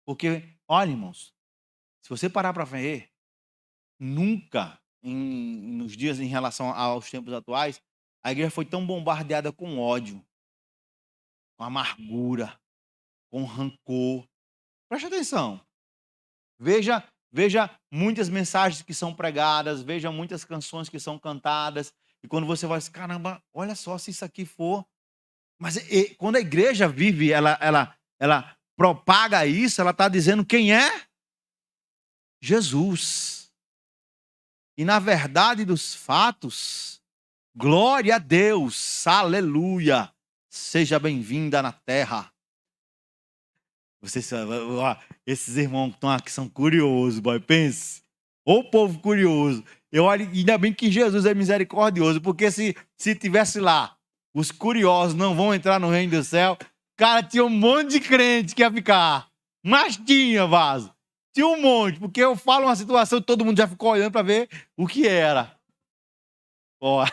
[SPEAKER 1] Porque, olha, irmãos, se você parar para ver, nunca, nos dias em relação aos tempos atuais, a igreja foi tão bombardeada com ódio, com amargura, com rancor. Preste atenção. Veja muitas mensagens que são pregadas, veja muitas canções que são cantadas, e quando você vai assim, caramba, olha só se isso aqui for. Mas quando a igreja vive, ela propaga isso, ela está dizendo quem é? Jesus. E na verdade dos fatos, glória a Deus, aleluia, seja bem-vinda na terra. Esses irmãos que estão aqui são curiosos, boy, pense. Ô povo curioso. Eu olho, ainda bem que Jesus é misericordioso, porque se tivesse lá, os curiosos não vão entrar no reino do céu, cara, tinha um monte de crente que ia ficar. Mas tinha, vaso. Tinha um monte, porque eu falo uma situação e todo mundo já ficou olhando para ver o que era. Ó.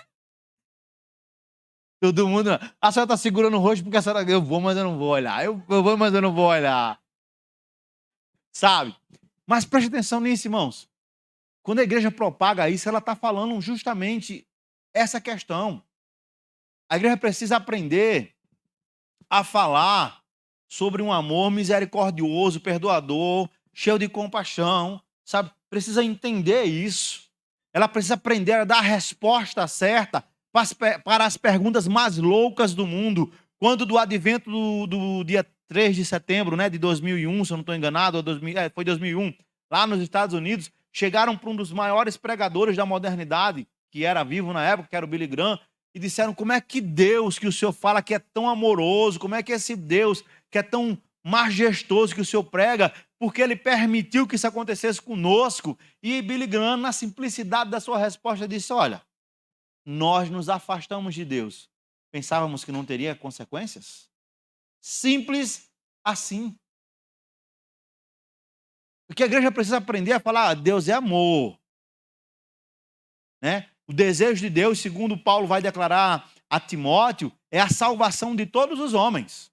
[SPEAKER 1] Todo mundo. A senhora está segurando o rosto porque a senhora. Eu vou, mas eu não vou olhar. Eu vou, mas eu não vou olhar. Sabe? Mas preste atenção nisso, irmãos. Quando a igreja propaga isso, ela está falando justamente essa questão. A igreja precisa aprender a falar sobre um amor misericordioso, perdoador, cheio de compaixão, sabe? Precisa entender isso. Ela precisa aprender a dar a resposta certa para as perguntas mais loucas do mundo. Quando do advento do dia 3 de setembro, né, de 2001, se eu não estou enganado, foi 2001, lá nos Estados Unidos, chegaram para um dos maiores pregadores da modernidade, que era vivo na época, que era o Billy Graham, e disseram, como é que Deus que o Senhor fala que é tão amoroso, como é que esse Deus que é tão majestoso que o Senhor prega, porque ele permitiu que isso acontecesse conosco. E Billy Graham, na simplicidade da sua resposta, disse, olha, nós nos afastamos de Deus. Pensávamos que não teria consequências? Simples assim. Porque a igreja precisa aprender a falar, Deus é amor. Né? O desejo de Deus, segundo Paulo vai declarar a Timóteo, é a salvação de todos os homens.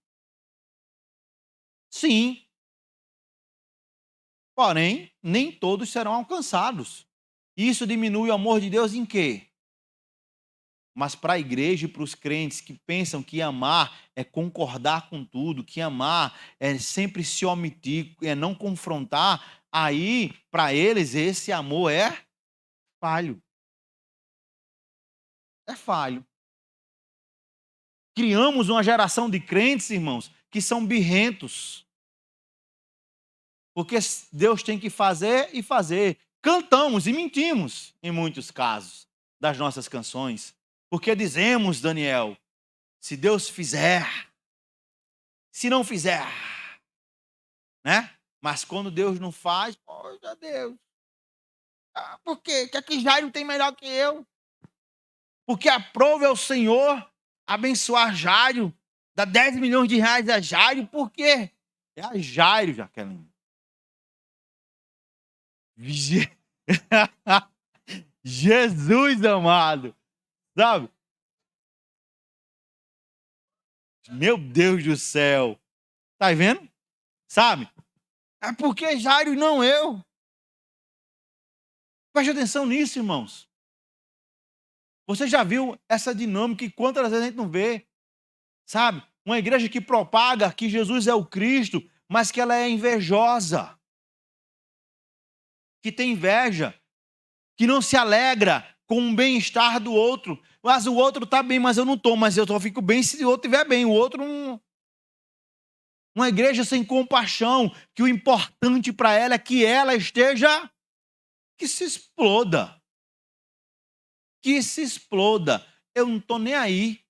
[SPEAKER 1] Sim. Porém, nem todos serão alcançados. Isso diminui o amor de Deus em quê? Mas para a igreja e para os crentes que pensam que amar é concordar com tudo, que amar é sempre se omitir, é não confrontar, aí, para eles, esse amor é falho. é falho. Criamos uma geração de crentes, irmãos, que são birrentos. Porque Deus tem que fazer e fazer. Cantamos e mentimos, em muitos casos, das nossas canções. Porque dizemos, Daniel, se Deus fizer, se não fizer, né? Mas quando Deus não faz, poxa Deus. Por quê? Que Jairo tem melhor que eu? Porque aprove ao Senhor abençoar Jairo, dar 10 milhões de reais a Jairo, por quê? É a Jairo, Jaqueline. Jesus amado, sabe? Meu Deus do céu. Tá vendo? Sabe? É porque Jairo e não eu. Preste atenção nisso, irmãos. Você já viu essa dinâmica e quantas vezes a gente não vê? Sabe? Uma igreja que propaga que Jesus é o Cristo, mas que ela é invejosa. Que tem inveja. Que não se alegra com o bem-estar do outro. Mas o outro está bem, mas eu não estou. Mas eu só fico bem se o outro estiver bem. O outro não... Uma igreja sem compaixão, que o importante para ela é que ela esteja... Que se exploda. Que se exploda. Eu não estou nem aí.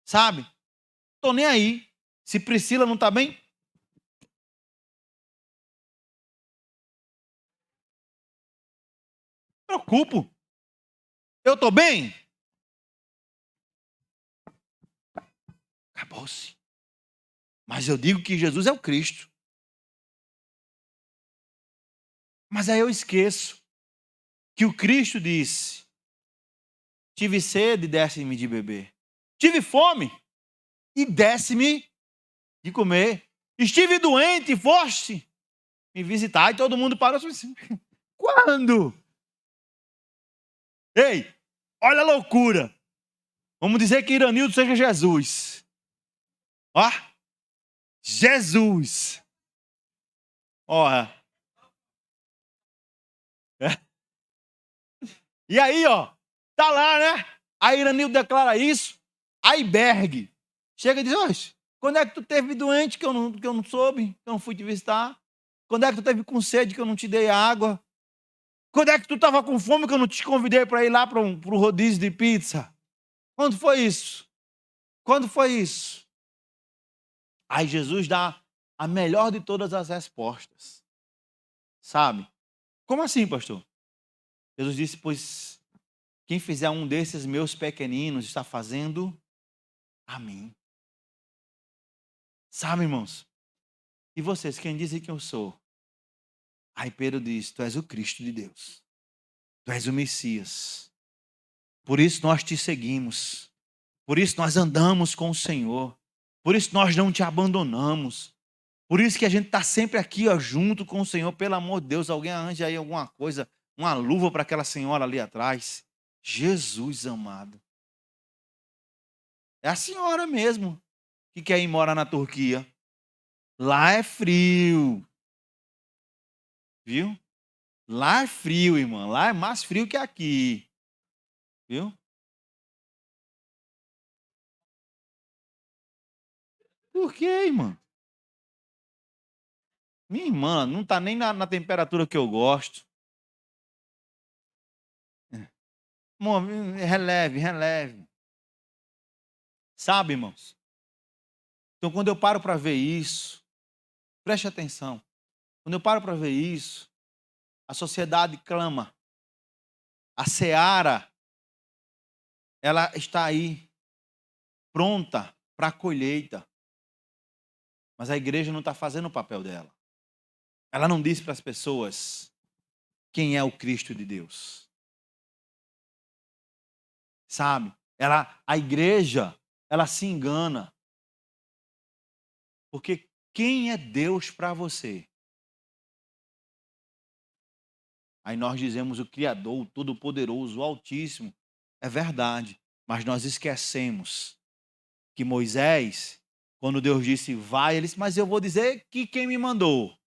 [SPEAKER 1] Sabe? Estou nem aí. Se Priscila não está bem... Preocupo. Eu estou bem? Acabou-se. Mas eu digo que Jesus é o Cristo. Mas aí eu esqueço que o Cristo disse: tive sede, desse-me de beber. Tive fome e desse-me de comer. Estive doente e foste me visitar. E todo mundo parou assim: quando? Ei, olha a loucura. Vamos dizer que Iranildo seja Jesus. Ó, Jesus. Ó. E aí, ó, tá lá, né? Aí Iranildo declara isso. Aí Berg chega e diz: oxe, quando é que tu teve doente que eu não soube, que eu não fui te visitar? Quando é que tu teve com sede que eu não te dei água? Quando é que tu estava com fome que eu não te convidei para ir lá para o rodízio de pizza? Quando foi isso? Quando foi isso? Aí Jesus dá a melhor de todas as respostas. Sabe? Como assim, pastor? Jesus disse: pois quem fizer um desses meus pequeninos está fazendo a mim. Sabe, irmãos? E vocês, quem dizem que eu sou? Aí Pedro diz: tu és o Cristo de Deus. Tu és o Messias. Por isso nós te seguimos. Por isso nós andamos com o Senhor. Por isso nós não te abandonamos. Por isso que a gente está sempre aqui, ó, junto com o Senhor. Pelo amor de Deus, alguém arranja aí alguma coisa, uma luva para aquela senhora ali atrás. Jesus amado. É a senhora mesmo que quer ir morar na Turquia. Lá é frio. Viu? Lá é frio, irmã. Lá é mais frio que aqui. Viu? Por quê, irmã? Minha irmã não está nem na temperatura que eu gosto. Irmão, releve, releve. Sabe, irmãos? Então, quando eu paro para ver isso, preste atenção. Quando eu paro para ver isso, a sociedade clama. A seara, ela está aí, pronta para a colheita. Mas a igreja não está fazendo o papel dela. Ela não diz para as pessoas quem é o Cristo de Deus. Sabe? A igreja, ela se engana. Porque quem é Deus para você? Aí nós dizemos o Criador, o Todo-Poderoso, o Altíssimo. É verdade, mas nós esquecemos que Moisés, quando Deus disse vai, ele disse: mas eu vou dizer que quem me mandou?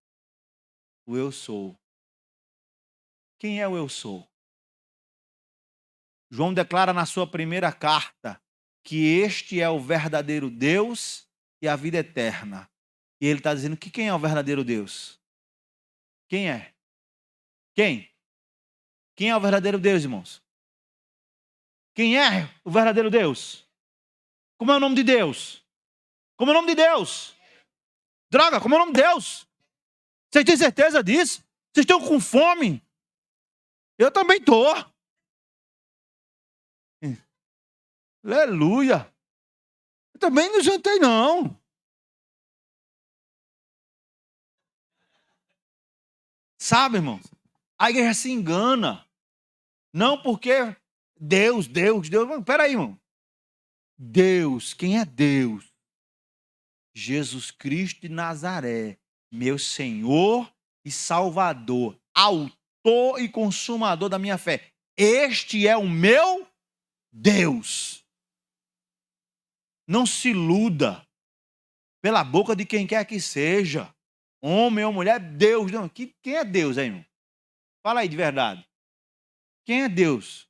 [SPEAKER 1] O eu sou. Quem é o eu sou? João declara na sua primeira carta que este é o verdadeiro Deus e a vida eterna. E ele está dizendo que quem é o verdadeiro Deus? Quem é? Quem? Quem é o verdadeiro Deus, irmãos? Quem é o verdadeiro Deus? Como é o nome de Deus? Como é o nome de Deus? Droga, como é o nome de Deus? Vocês têm certeza disso? Vocês estão com fome? Eu também estou. Aleluia. Eu também não jantei, não. Sabe, irmãos? A igreja se engana. Não porque Deus. Peraí, irmão. Deus, quem é Deus? Jesus Cristo de Nazaré, meu Senhor e Salvador, autor e consumador da minha fé. Este é o meu Deus. Não se iluda pela boca de quem quer que seja. Homem ou mulher, Deus. Não. Quem é Deus aí, irmão? Fala aí de verdade. Quem é Deus?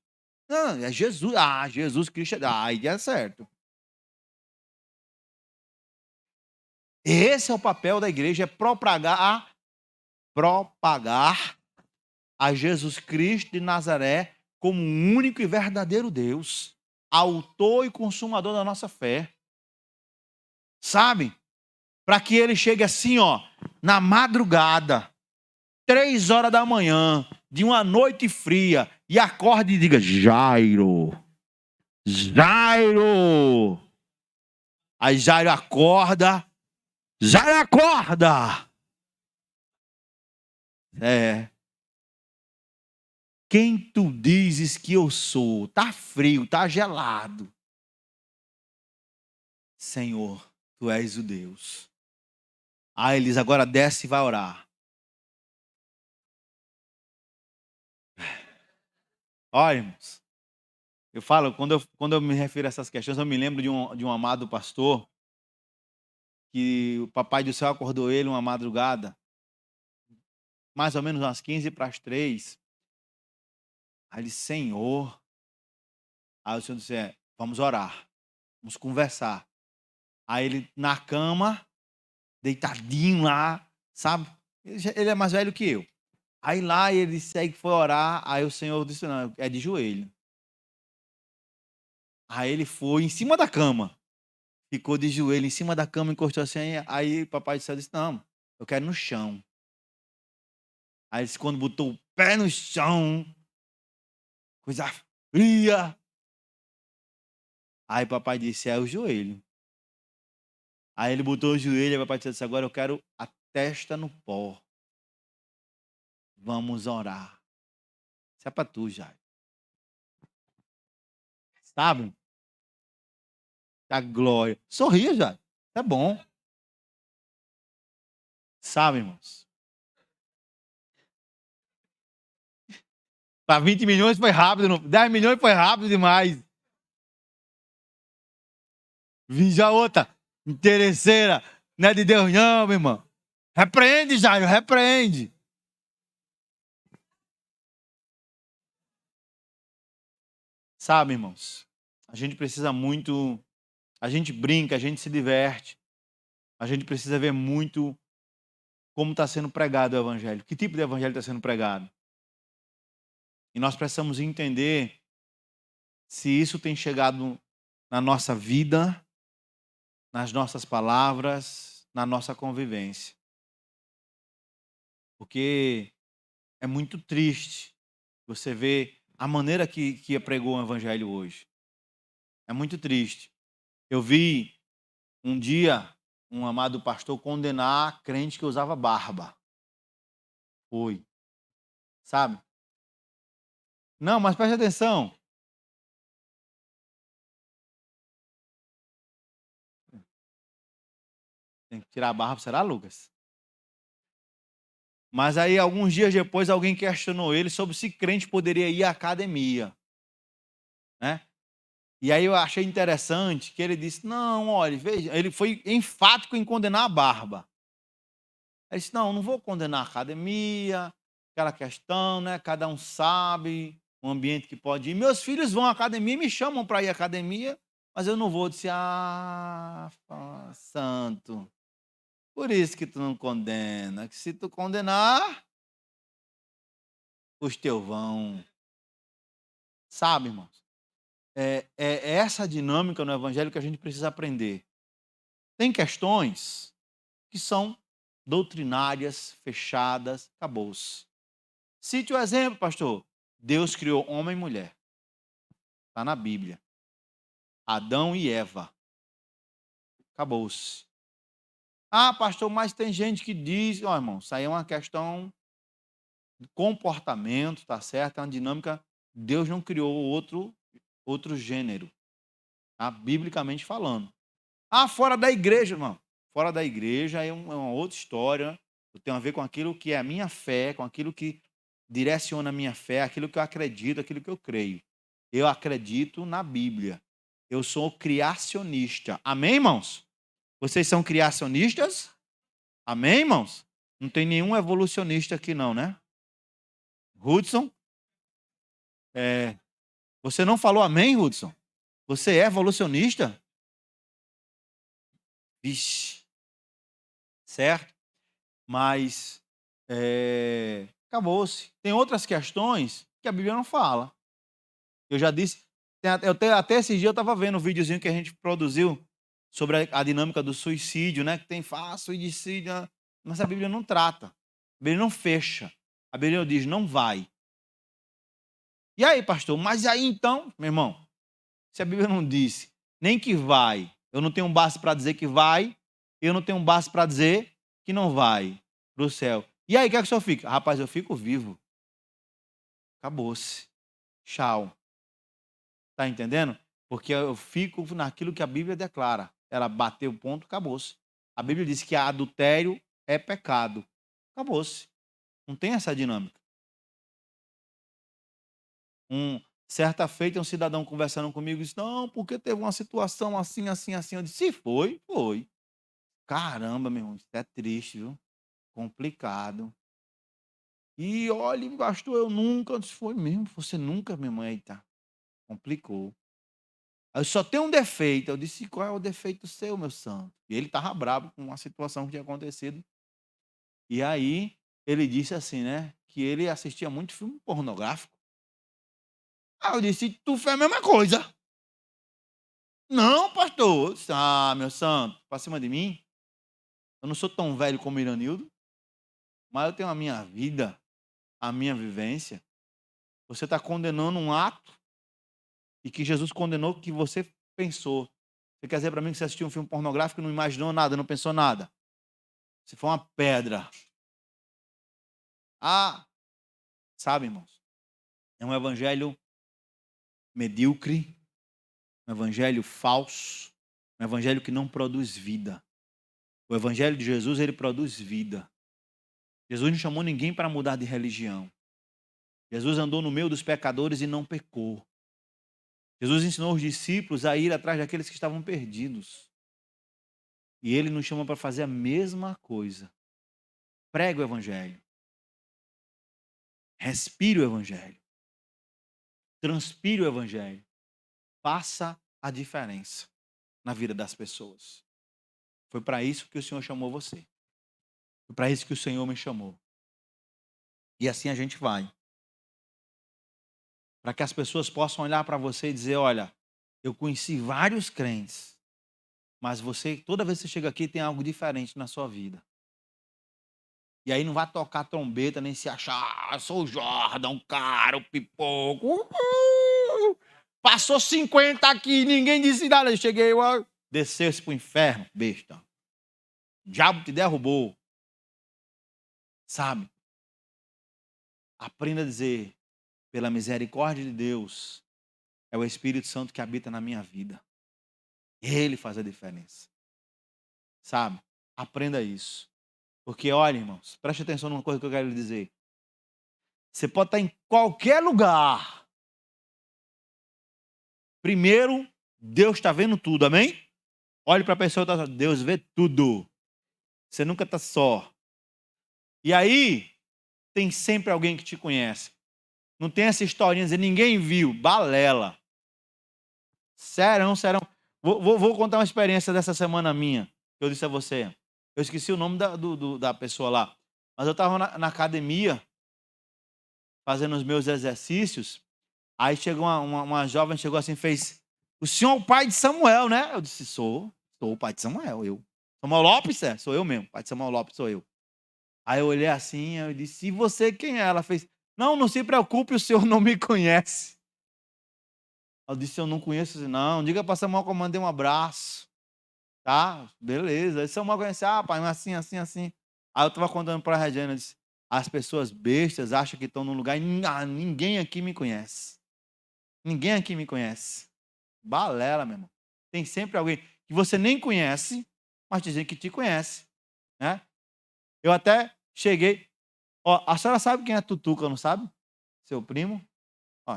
[SPEAKER 1] Não, é Jesus. Ah, Jesus Cristo. Aí é certo. Esse é o papel da igreja, é propagar a Jesus Cristo de Nazaré como o único e verdadeiro Deus, autor e consumador da nossa fé. Sabe? Para que ele chegue assim, ó, na madrugada, 3 horas da manhã, de uma noite fria, e acorde e diga: Jairo, Jairo. Aí Jairo acorda. Jairo acorda. Quem tu dizes que eu sou? Tá frio, tá gelado. Senhor, tu és o Deus. Aí eles agora desce e vai orar. Olha, irmãos, eu falo, quando eu me refiro a essas questões, eu me lembro de um amado pastor, que o papai do céu acordou ele uma madrugada, mais ou menos umas 15 para as 3. Aí ele disse: Senhor. Aí o Senhor disse: vamos orar, vamos conversar. Aí ele na cama, deitadinho lá, sabe? Ele é mais velho que eu. Aí lá ele segue, foi orar, aí o Senhor disse: não, é de joelho. Aí ele foi em cima da cama, ficou de joelho em cima da cama, encostou assim, aí o papai do céu disse: não, eu quero no chão. Aí ele disse, quando botou o pé no chão, coisa fria. Aí o papai disse: é o joelho. Aí ele botou o joelho, e o papai disse: agora eu quero a testa no pó. Vamos orar. Isso é para tu, Jair. Sabe? A glória. Sorria, Jair. É bom. Sabe, irmãos? Para 20 milhões foi rápido, 10 milhões foi rápido demais. Já outra, interesseira, não é de Deus não, meu irmão. Repreende, Jair, repreende. Sabe, irmãos, a gente precisa muito, a gente brinca, a gente se diverte, a gente precisa ver muito como está sendo pregado o evangelho, que tipo de evangelho está sendo pregado. E nós precisamos entender se isso tem chegado na nossa vida, nas nossas palavras, na nossa convivência. Porque é muito triste você ver a maneira que pregou o evangelho hoje. É muito triste. Eu vi um dia um amado pastor condenar crente que usava barba. Foi. Sabe? Não, mas preste atenção. Tem que tirar a barba, será, Lucas? Mas aí, alguns dias depois, alguém questionou ele sobre se crente poderia ir à academia. Né? E aí eu achei interessante que ele disse: não, olha, veja, ele foi enfático em condenar a barba. Ele disse: não vou condenar a academia, aquela questão, né? Cada um sabe um ambiente que pode ir. Meus filhos vão à academia e me chamam para ir à academia, mas eu não vou. Eu disse, santo, por isso que tu não condena, que se tu condenar, os teus vão. Sabe, irmãos? É essa dinâmica no evangelho que a gente precisa aprender. Tem questões que são doutrinárias, fechadas, acabou-se. Cite o exemplo, pastor. Deus criou homem e mulher. Está na Bíblia. Adão e Eva. Acabou-se. Pastor, mas tem gente que diz... irmão, isso aí é uma questão de comportamento, tá certo? É uma dinâmica. Deus não criou outro gênero, tá? Biblicamente falando. Fora da igreja, irmão. Fora da igreja é uma outra história. Tem a ver com aquilo que é a minha fé, com aquilo que direciona a minha fé, aquilo que eu acredito, aquilo que eu creio. Eu acredito na Bíblia. Eu sou criacionista. Amém, irmãos? Vocês são criacionistas? Amém, irmãos? Não tem nenhum evolucionista aqui não, né? Hudson? Você não falou amém, Hudson? Você é evolucionista? Vixe. Certo? Mas acabou-se. Tem outras questões que a Bíblia não fala. Eu já disse, até esse dia eu estava vendo um videozinho que a gente produziu sobre a dinâmica do suicídio, né? Que tem suicídio, mas a Bíblia não trata. A Bíblia não fecha. A Bíblia diz, não vai. E aí, pastor? Mas aí então, meu irmão, se a Bíblia não disse nem que vai, eu não tenho um base para dizer que vai, eu não tenho um base para dizer que não vai para o céu. E aí, o que é que o senhor fica? Rapaz, eu fico vivo. Acabou-se. Tchau. Tá entendendo? Porque eu fico naquilo que a Bíblia declara. Ela bateu o ponto, acabou-se. A Bíblia diz que adultério é pecado. Acabou-se. Não tem essa dinâmica. Certa feita, um cidadão conversando comigo disse, não, porque teve uma situação assim, assim, assim. Eu disse, se foi. Caramba, meu irmão, isso é triste, viu? Complicado. E olha, pastor, eu nunca, disse, foi mesmo, você nunca, minha mãe, eita, complicou. Eu só tenho um defeito. Eu disse, qual é o defeito seu, meu santo? E ele estava bravo com uma situação que tinha acontecido. E aí, ele disse assim, né, que ele assistia muito filme pornográfico. Eu disse, tu fez a mesma coisa. Não, pastor. Eu disse, meu santo, para cima de mim. Eu não sou tão velho como Iranildo, mas eu tenho a minha vida, a minha vivência. Você está condenando um ato e que Jesus condenou que você pensou. Você quer dizer para mim que você assistiu um filme pornográfico e não imaginou nada, não pensou nada? Você foi uma pedra. Sabe, irmãos? É um evangelho medíocre, um evangelho falso, um evangelho que não produz vida. O evangelho de Jesus, ele produz vida. Jesus não chamou ninguém para mudar de religião. Jesus andou no meio dos pecadores e não pecou. Jesus ensinou os discípulos a ir atrás daqueles que estavam perdidos. E ele nos chama para fazer a mesma coisa. Pregue o evangelho. Respire o evangelho. Transpire o evangelho. Faça a diferença na vida das pessoas. Foi para isso que o Senhor chamou você. Foi para isso que o Senhor me chamou. E assim a gente vai. Para que as pessoas possam olhar para você e dizer, olha, eu conheci vários crentes, mas você, toda vez que você chega aqui, tem algo diferente na sua vida. E aí não vai tocar trombeta, nem se achar, sou o Jordan, cara, o pipoco. Passou 50 aqui, ninguém disse nada. Eu cheguei, desceu-se para o inferno, besta. O diabo te derrubou. Sabe? Aprenda a dizer, pela misericórdia de Deus, é o Espírito Santo que habita na minha vida. Ele faz a diferença. Sabe? Aprenda isso. Porque, olha, irmãos, preste atenção numa coisa que eu quero lhe dizer. Você pode estar em qualquer lugar. Primeiro, Deus está vendo tudo, amém? Olhe para a pessoa e está dizendo, Deus vê tudo. Você nunca está só. E aí, tem sempre alguém que te conhece. Não tem essa historinha de dizer ninguém viu. Balela. Serão. Vou contar uma experiência dessa semana minha, que eu disse a você. Eu esqueci o nome da pessoa lá. Mas eu estava na academia, fazendo os meus exercícios. Aí chegou uma jovem, chegou assim e fez: o senhor é o pai de Samuel, né? Eu disse: sou o pai de Samuel, eu. Samuel Lopes, sou eu mesmo, pai de Samuel Lopes, sou eu. Aí eu olhei assim, eu disse: e você quem é? Ela fez: não se preocupe, o senhor não me conhece. Eu disse: eu não conheço, não. Diga para Samuel que eu mandei um abraço. Tá? Beleza. Aí Samuel conhece: pai, mas assim. Aí eu estava contando para a Regina, eu disse: as pessoas bestas acham que estão num lugar e ninguém aqui me conhece. Ninguém aqui me conhece. Balela, meu irmão. Tem sempre alguém que você nem conhece, mas dizem que te conhece. Né? Eu até cheguei... Ó, a senhora sabe quem é Tutuca, não sabe? Seu primo? Ó.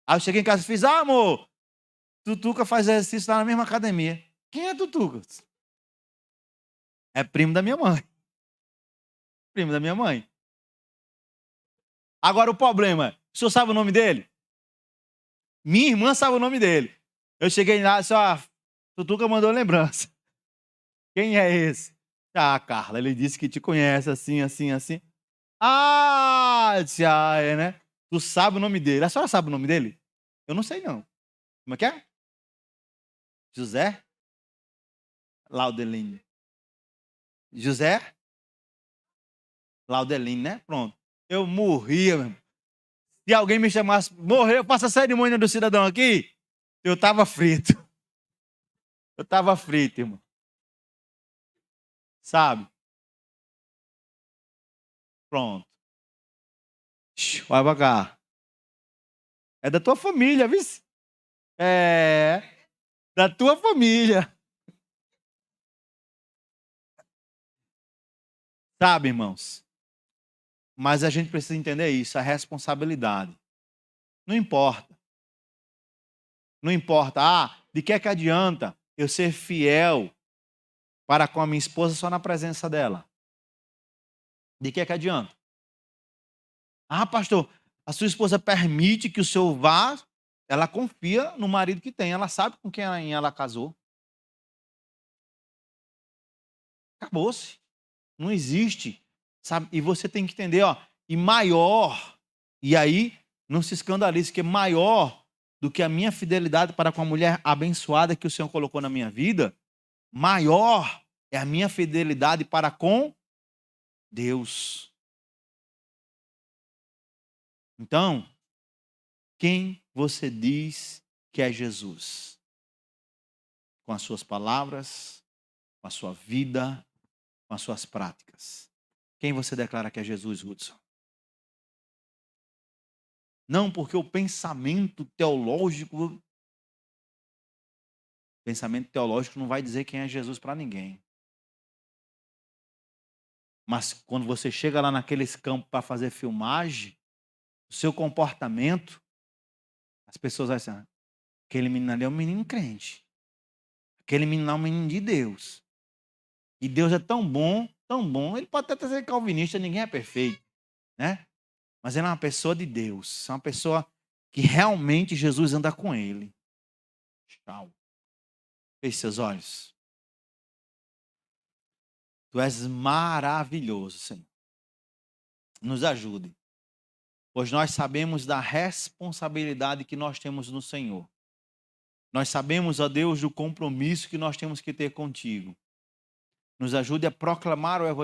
[SPEAKER 1] Aí eu cheguei em casa e fiz: amor, Tutuca faz exercício lá na mesma academia. Quem é Tutuca? É primo da minha mãe. Primo da minha mãe. Agora o problema, o senhor sabe o nome dele? Minha irmã sabe o nome dele. Eu cheguei lá e disse: Tutuca mandou lembrança. Quem é esse? Carla, ele disse que te conhece assim. Disse, é, né? Tu sabe o nome dele. A senhora sabe o nome dele? Eu não sei, não. Como é que é? José? Laudelino. José? Laudelino, né? Pronto. Eu morria, meu irmão. Se alguém me chamasse, morreu, passa a cerimônia do cidadão aqui, eu estava frito. Eu estava frito, irmão. Sabe? Pronto. Vai pra cá. É da tua família, viu? É. Da tua família. Sabe, irmãos? Mas a gente precisa entender isso, a responsabilidade. Não importa. Não importa. De que adianta eu ser fiel para com a minha esposa só na presença dela? De que adianta? Pastor, a sua esposa permite que o senhor vá, ela confia no marido que tem, ela sabe com quem ela casou. Acabou-se. Não existe. Sabe? E você tem que entender, e maior, e aí não se escandalize, que maior do que a minha fidelidade para com a mulher abençoada que o Senhor colocou na minha vida, maior é a minha fidelidade para com Deus. Então, quem você diz que é Jesus? Com as suas palavras, com a sua vida, com as suas práticas. Quem você declara que é Jesus, Hudson? Não, porque o pensamento teológico não vai dizer quem é Jesus para ninguém. Mas quando você chega lá naqueles campos para fazer filmagem, o seu comportamento, as pessoas vão dizer: aquele menino ali é um menino crente. Aquele menino é um menino de Deus. E Deus é tão bom. Ele pode até ser calvinista, ninguém é perfeito, né? Mas ele é uma pessoa de Deus. É uma pessoa que realmente Jesus anda com ele. Tchau. Feche seus olhos. Tu és maravilhoso, Senhor. Nos ajude. Pois nós sabemos da responsabilidade que nós temos no Senhor. Nós sabemos, ó Deus, do compromisso que nós temos que ter contigo. Nos ajude a proclamar o Evangelho